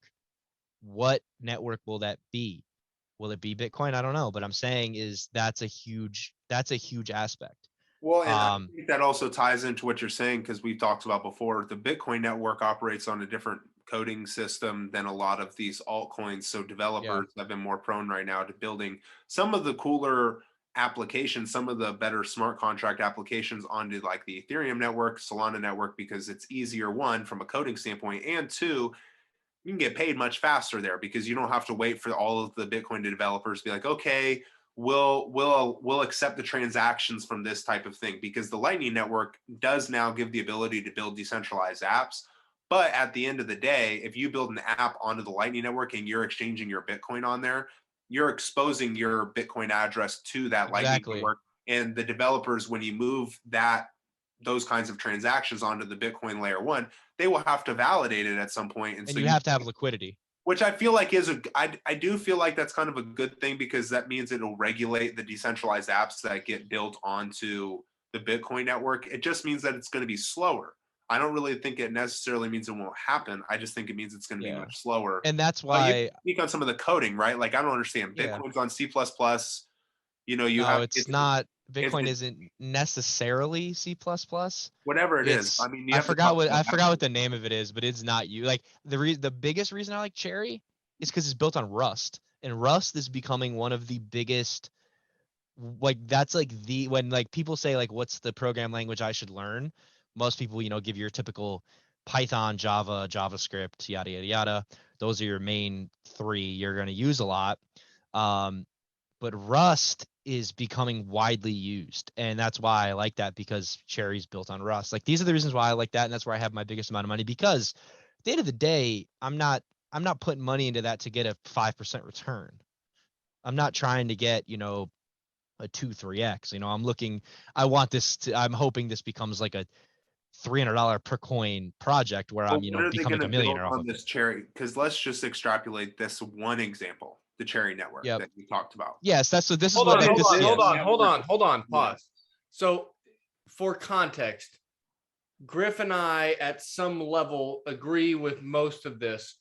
What network will that be? Will it be Bitcoin? I don't know, but I'm saying is that's a huge aspect. Well, and I think that also ties into what you're saying because we've talked about before. The Bitcoin network operates on a different coding system than a lot of these altcoins. So developers have been more prone right now to building some of the cooler applications, some of the better smart contract applications onto like the Ethereum network, Solana network, because it's easier, one, from a coding standpoint, and two, you can get paid much faster there because you don't have to wait for all of the Bitcoin developers to be like, okay, we'll accept the transactions from this type of thing, because the Lightning Network does now give the ability to build decentralized apps. But at the end of the day, if you build an app onto the Lightning Network and you're exchanging your Bitcoin on there, you're exposing your Bitcoin address to that Lightning Network. And the developers, when you move those kinds of transactions onto the Bitcoin layer one, they will have to validate it at some point. And so you have to have liquidity. Which I feel like I do feel like that's kind of a good thing, because that means it'll regulate the decentralized apps that get built onto the Bitcoin network. It just means that it's going to be slower. I don't really think it necessarily means it won't happen. I just think it means it's going to be much slower. And that's why you speak on some of the coding, right? Like, I don't understand. Bitcoin's on C++. It's not. Bitcoin isn't necessarily C++. Whatever it is. I mean, I forgot what the name of it is, but it's not you. Like the biggest reason I like Cherry is because it's built on Rust, and Rust is becoming one of the biggest. Like that's like when like people say like what's the program language I should learn, most people give your typical Python, Java, JavaScript, yada yada yada. Those are your main three you're going to use a lot. But Rust is becoming widely used, and that's why I like that, because Cherry's built on Rust. Like these are the reasons why I like that, and that's where I have my biggest amount of money, because at the end of the day, I'm not putting money into that to get a 5% return. I'm not trying to get a 2-3x. I'm hoping this becomes like a $300 per coin project where I'm becoming a millionaire off of this it. Cherry, because let's just extrapolate this one example, the Cherry network that we talked about. Yes, this is hold what hold on, pause. So for context, Griff and I at some level agree with most of this.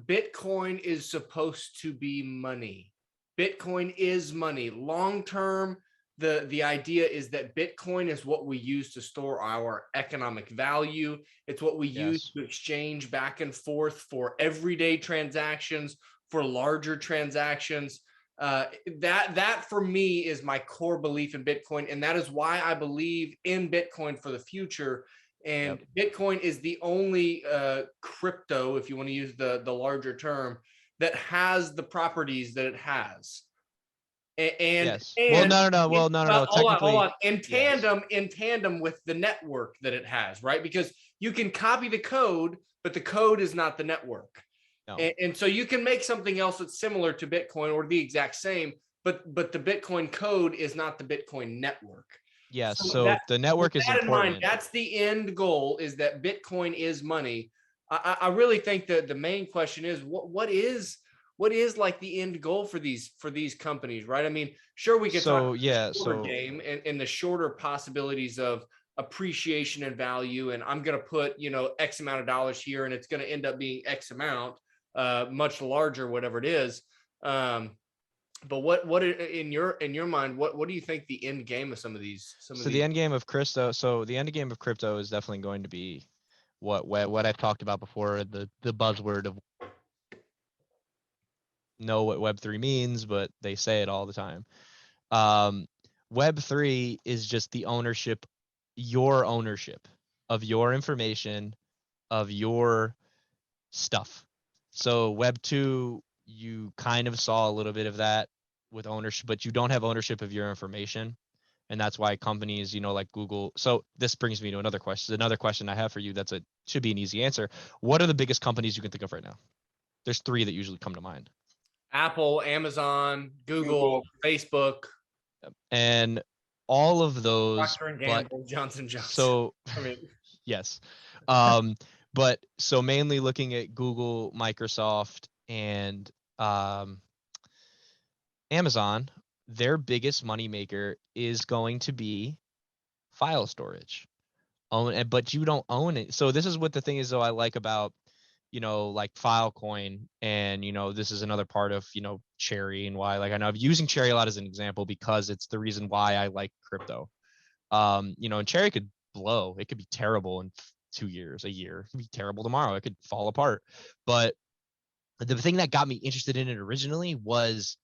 Bitcoin is supposed to be money. Bitcoin is money. Long term, the idea is that Bitcoin is what we use to store our economic value. It's what we use to exchange back and forth for everyday transactions, for larger transactions. That for me is my core belief in Bitcoin, and that is why I believe in Bitcoin for the future. And Bitcoin is the only crypto, if you want to use the larger term, that has the properties that it has. Yes. Well, no. Well, no. Technically, hold on. In tandem with the network that it has, right? Because you can copy the code, but the code is not the network. No. And so you can make something else that's similar to Bitcoin or the exact same, but the Bitcoin code is not the Bitcoin network. Yes. So the network is important. That's the end goal, is that Bitcoin is money. I really think that the main question is what is like the end goal for these companies, right? I mean, sure, we could talk the shorter game and the shorter possibilities of appreciation and value, and I'm going to put X amount of dollars here, and it's going to end up being X amount, much larger, whatever it is. But what in your mind, what do you think the end game of some of these? The end game of crypto. So the end game of crypto is definitely going to be what I've talked about before, the buzzword of know what Web3 means, but they say it all the time. Web3 is just the ownership of your information, of your stuff. So Web2, you kind of saw a little bit of that with ownership, but you don't have ownership of your information. And that's why companies, like Google. So this brings me to another question. Another question I have for you should be an easy answer. What are the biggest companies you can think of right now? There's 3 that usually come to mind. Apple, Amazon, Google, Facebook. And all of those. Procter & Gamble, Johnson & Johnson. So, yes. But so mainly looking at Google, Microsoft, and Amazon, their biggest moneymaker is going to be file storage. But you don't own it. So this is what the thing is, though, I like about, like Filecoin, and, this is another part of, Cherry, and why, like, I know I'm using Cherry a lot as an example because it's the reason why I like crypto. And Cherry could blow. It could be terrible in 2 years, a year. It could be terrible tomorrow. It could fall apart. But the thing that got me interested in it originally was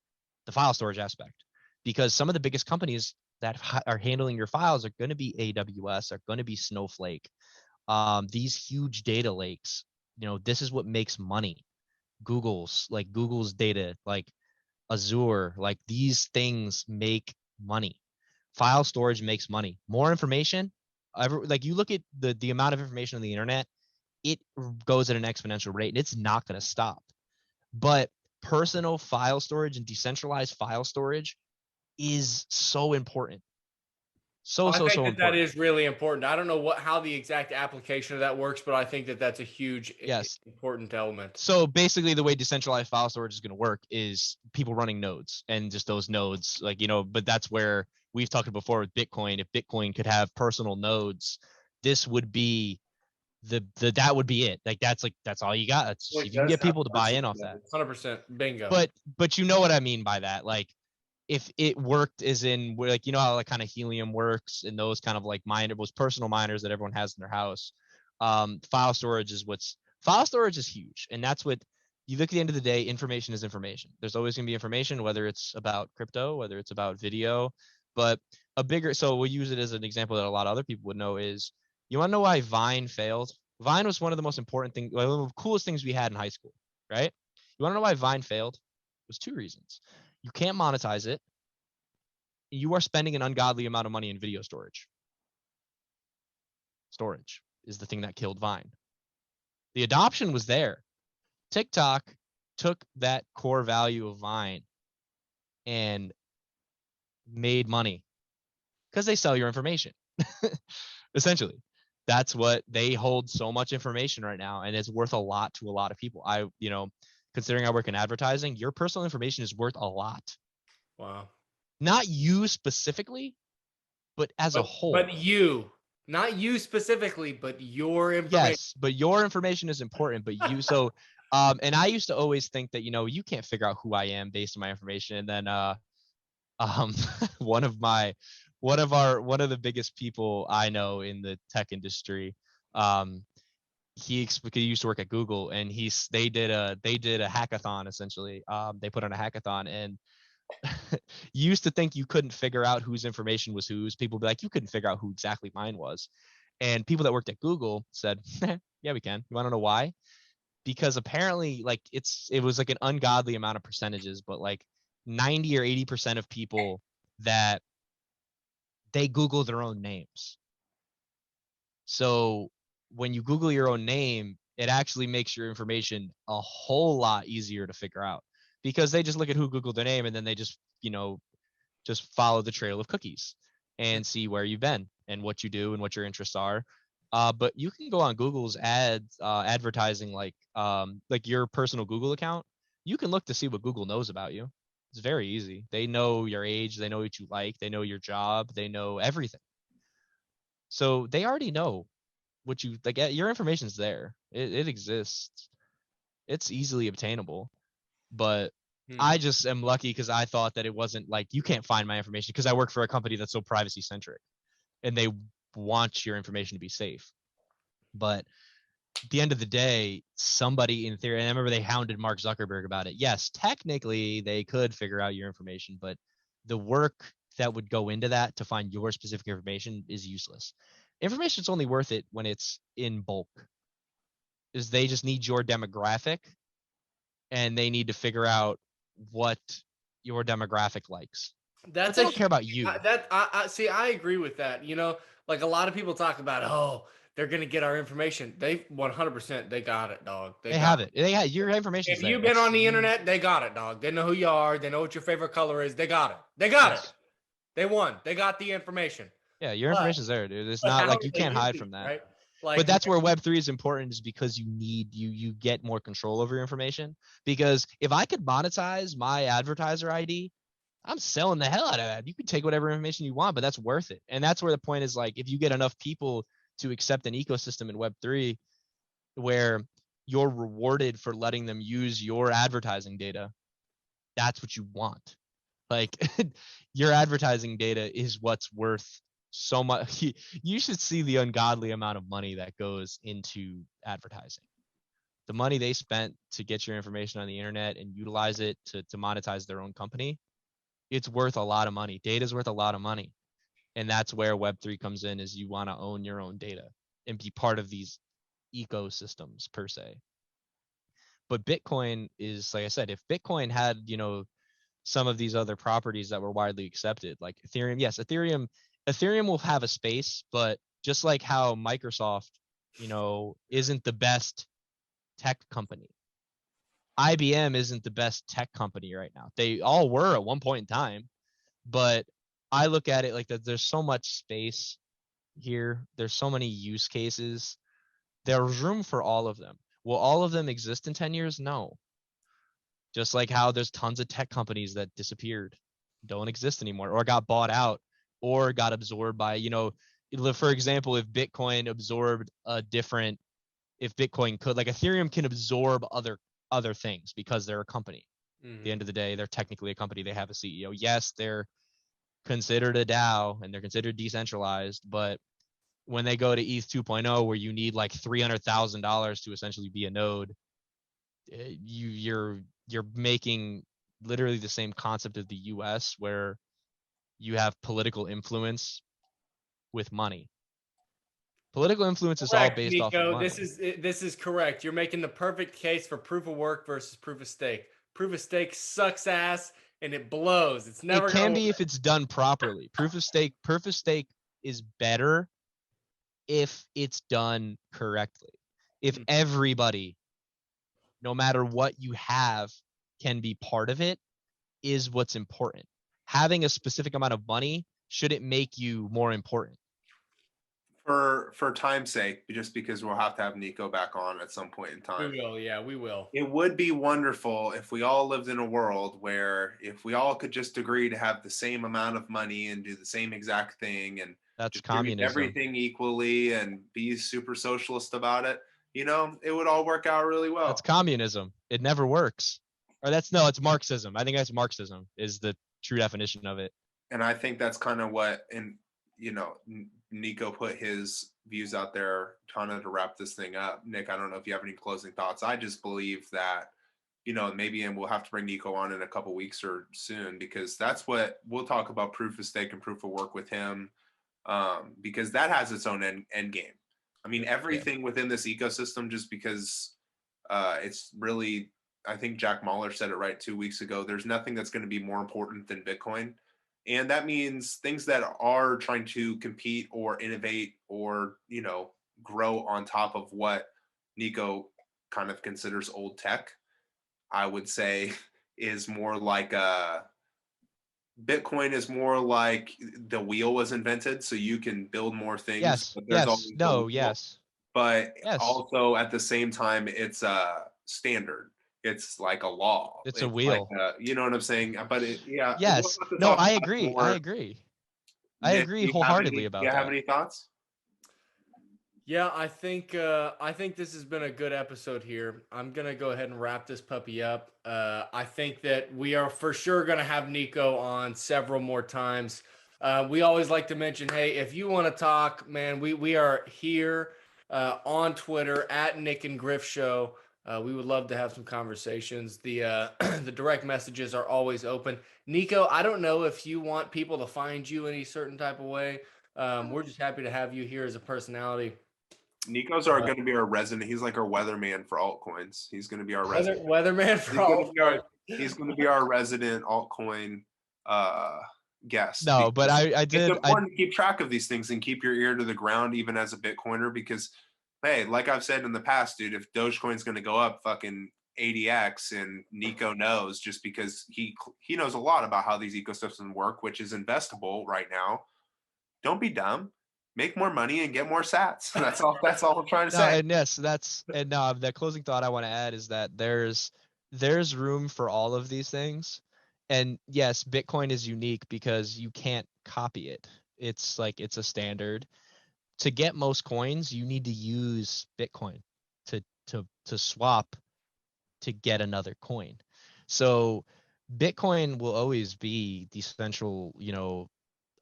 the file storage aspect, because some of the biggest companies that are handling your files are going to be AWS, are going to be Snowflake. These huge data lakes, this is what makes money. Google's data, like Azure, like these things make money. File storage makes money. More information, like you look at the amount of information on the internet, it goes at an exponential rate, and it's not going to stop. But personal file storage and decentralized file storage is so important. So important. That is really important. I don't know how the exact application of that works, but I think that's a huge, important element. So basically, the way decentralized file storage is going to work is people running nodes, and just those nodes, like, but that's where we've talked before with Bitcoin. If Bitcoin could have personal nodes, this would be that would be it. Like that's all you got. If you can get people to buy in off that. 100% bingo. But you know what I mean by that. Like, if it worked as in, like, how like kind of Helium works, and those kind of like those personal miners that everyone has in their house. File storage is huge, and that's what you look at the end of the day. Information is information. There's always going to be information, whether it's about crypto, whether it's about video. But so we'll use it as an example that a lot of other people would know is, you want to know why Vine failed? Vine was one of the most important things, one of the coolest things we had in high school, right? You want to know why Vine failed? It was 2 reasons. You can't monetize it. You are spending an ungodly amount of money in video storage. Storage is the thing that killed Vine. The adoption was there. TikTok took that core value of Vine and made money because they sell your information. Essentially, that's what they hold. So much information right now, and it's worth a lot to a lot of people. Considering I work in advertising, your personal information is worth a lot. Wow. Not you specifically, but as a whole. But not you specifically, but your information. Yes, but your information is important. But you, so, and I used to always think that, you can't figure out who I am based on my information. And then, one of the biggest people I know in the tech industry, he used to work at Google, and they did a hackathon. Essentially, they put on a hackathon, and you used to think you couldn't figure out whose information was whose. People would be like, you couldn't figure out who exactly mine was. And people that worked at Google said, yeah, we can. You want to know why? Because apparently, like, it was like an ungodly amount of percentages, but like 90 or 80% of people that they Google their own names. So when you Google your own name, it actually makes your information a whole lot easier to figure out, because they just look at who Googled their name and then they just, just follow the trail of cookies and see where you've been and what you do and what your interests are. But you can go on Google's advertising, like your personal Google account. You can look to see what Google knows about you. It's very easy. They know your age. They know what you like. They know your job. They know everything. So they already know what you like. Your information's there. It exists. It's easily obtainable. But I just am lucky because I thought that it wasn't like you can't find my information, because I work for a company that's so privacy centric and they want your information to be safe. But at the end of the day, somebody in theory, and I remember they hounded Mark Zuckerberg about it. Yes, technically they could figure out your information, but the work that would go into that to find your specific information is useless. Information is only worth it when it's in bulk. Is they just need your demographic and they need to figure out what your demographic likes. But they don't care about you. I agree with that. Like a lot of people talk about, oh, they're gonna get our information. They 100% they got it, dog. They have it. They have your information. If you've been on the internet, they got it, dog. They know who you are. They know what your favorite color is. They got it. They got it. They won. They got the information. Yeah, your information's there, dude. It's not like you can't hide from that. Right? Like, but that's where Web3 is important, is because you get more control over your information. Because if I could monetize my advertiser ID, I'm selling the hell out of that. You can take whatever information you want, but that's worth it. And that's where the point is, like, if you get enough people to accept an ecosystem in Web3 where you're rewarded for letting them use your advertising data, that's what you want. Like, your advertising data is what's worth so much. You should see the ungodly amount of money that goes into advertising. The money they spent to get your information on the internet and utilize it to monetize their own company, it's worth a lot of money. Data is worth a lot of money. And that's where Web3 comes in, is you want to own your own data and be part of these ecosystems per se. But Bitcoin is, like I said, if Bitcoin had, some of these other properties that were widely accepted, like Ethereum, yes, Ethereum will have a space, but just like how Microsoft, isn't the best tech company, IBM isn't the best tech company right now. They all were at one point in time, but I look at it like that. There's so much space here. There's so many use cases. There's room for all of them. Will all of them exist in 10 years? No. Just like how there's tons of tech companies that disappeared, don't exist anymore, or got bought out, or got absorbed by, for example, if Bitcoin absorbed if Bitcoin could, like Ethereum can absorb other things because they're a company. At the end of the day, they're technically a company. They have a CEO. Yes, they're considered a DAO and they're considered decentralized, but when they go to ETH 2.0, where you need like $300,000 to essentially be a node, you're making literally the same concept of the US, where you have political influence with money. Political influence is all based off of money. This is correct. You're making the perfect case for proof of work versus proof of stake. Proof of stake sucks ass and it blows. It's never. It can be if it's done properly. Proof of stake is better if it's done correctly. If everybody, no matter what you have, can be part of it, is what's important. Having a specific amount of money shouldn't make you more important. For time's sake, just because we'll have to have Niko back on at some point in time. We will, yeah, we will. It would be wonderful if we all lived in a world where if we all could just agree to have the same amount of money and do the same exact thing and that's communism. Everything equally and be super socialist about it, it would all work out really well. That's communism. It never works. Or it's Marxism. I think that's Marxism is the true definition of it. And I think that's kind of what, Niko put his views out there kind of to wrap this thing up. Nick, I don't know if you have any closing thoughts. I just believe that, maybe, and we'll have to bring Niko on in a couple weeks or soon, because that's what we'll talk about, proof of stake and proof of work with him, because that has its own end game. I mean, everything within this ecosystem, just because it's really I think Jack Mahler said it right 2 weeks ago. There's nothing that's going to be more important than Bitcoin. And that means things that are trying to compete or innovate or, grow on top of what Niko kind of considers old tech, I would say is more like Bitcoin is more like the wheel was invented, so you can build more things, Yes. but there's Yes. always the No. wheel. Yes. But Yes. also at the same time, it's a standard. It's like a law. It's a It's like wheel. you know what I'm saying? But we'll Yes. have to No, talk I about it agree. I more. agree. I Nick, agree do you have wholeheartedly any? Do about you have that. any thoughts? Yeah, I think this has been a good episode here. I'm gonna go ahead and wrap this puppy up. I think that we are for sure gonna have Niko on several more times. We always like to mention, hey, if you want to talk, man, we are here on Twitter at Nyc and Griff Show. We would love to have some conversations. The the direct messages are always open. Niko, I don't know if you want people to find you any certain type of way. We're just happy to have you here as a personality. Nico's going to be our resident. He's like our weatherman for altcoins. He's going to be our resident. Weatherman for He's going to all. be our. He's going to be our resident altcoin guest. No, but It's important to keep track of these things and keep your ear to the ground, even as a Bitcoiner, because, hey, like I've said in the past, dude, if Dogecoin's going to go up fucking 80x, and Niko knows just because he knows a lot about how these ecosystems work, which is investable right now. Don't be dumb. Make more money and get more sats. That's all. That's all I'm trying to No, say. and yes, the closing thought I want to add is that there's room for all of these things. And yes, Bitcoin is unique because you can't copy it. It's like it's a standard. To get most coins, you need to use Bitcoin to swap to get another coin. So Bitcoin will always be the central,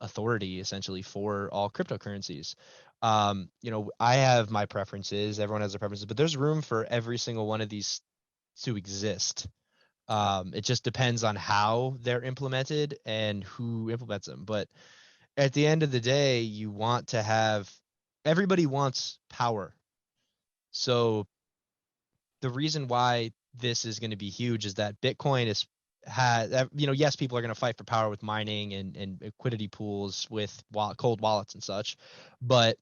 authority essentially for all cryptocurrencies. I have my preferences, everyone has their preferences, but there's room for every single one of these to exist. It just depends on how they're implemented and who implements them. But at the end of the day, everybody wants power. So the reason why this is going to be huge is that Bitcoin yes, people are going to fight for power with mining and liquidity pools with cold wallets and such, but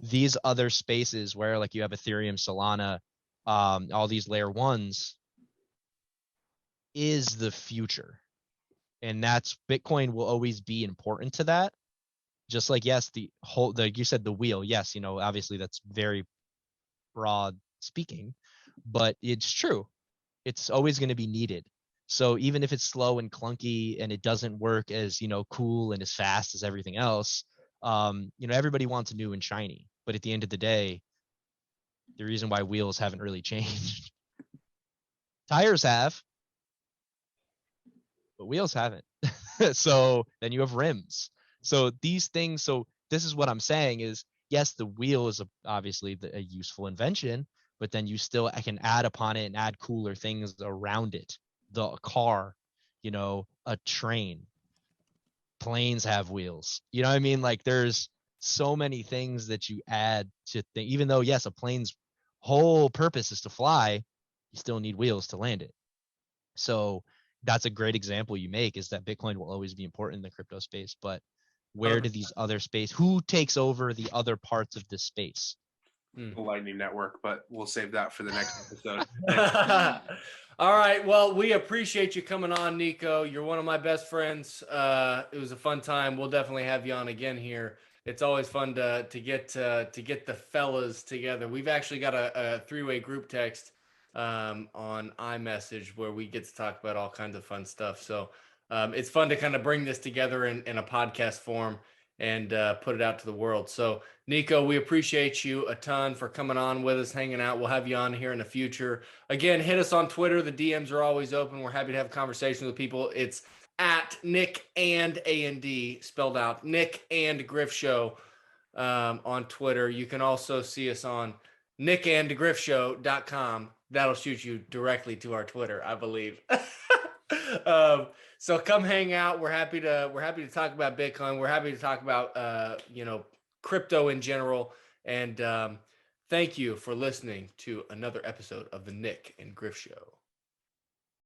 these other spaces where like you have Ethereum, Solana, all these layer ones is the future, and that's Bitcoin will always be important to that. Just like yes, you said the wheel, yes, obviously that's very broad speaking, but it's true. It's always going to be needed. So even if it's slow and clunky and it doesn't work as, cool and as fast as everything else, everybody wants new and shiny. But at the end of the day, the reason why wheels haven't really changed. Tires have, but wheels haven't. So then you have rims. So these things, so this is what I'm saying is, yes, the wheel is obviously a useful invention, but then I can add upon it and add cooler things around it. The car, a train, planes have wheels. You know what I mean? Like there's so many things that you add to think, even though, yes, a plane's whole purpose is to fly, you still need wheels to land it. So that's a great example you make, is that Bitcoin will always be important in the crypto space, but where do these other who takes over the other parts of this space? The Lightning Network, but we'll save that for the next episode. All right. Well, we appreciate you coming on, Niko. You're one of my best friends. It was a fun time. We'll definitely have you on again here. It's always fun to get the fellas together. We've actually got a three-way group text on iMessage where we get to talk about all kinds of fun stuff. So it's fun to kind of bring this together in a podcast form and put it out to the world. So Niko, we appreciate you a ton for coming on with us, hanging out. We'll have you on here in the future. Again, hit us on Twitter. The DMs are always open. We're happy to have conversations with people. It's at Nyc and A&D, spelled out, Nyc and Griff Show on Twitter. You can also see us on nycandgriffshow.com. That'll shoot you directly to our Twitter, I believe. So come hang out. We're happy to talk about Bitcoin. We're happy to talk about crypto in general. And thank you for listening to another episode of the Nyc and Griff Show.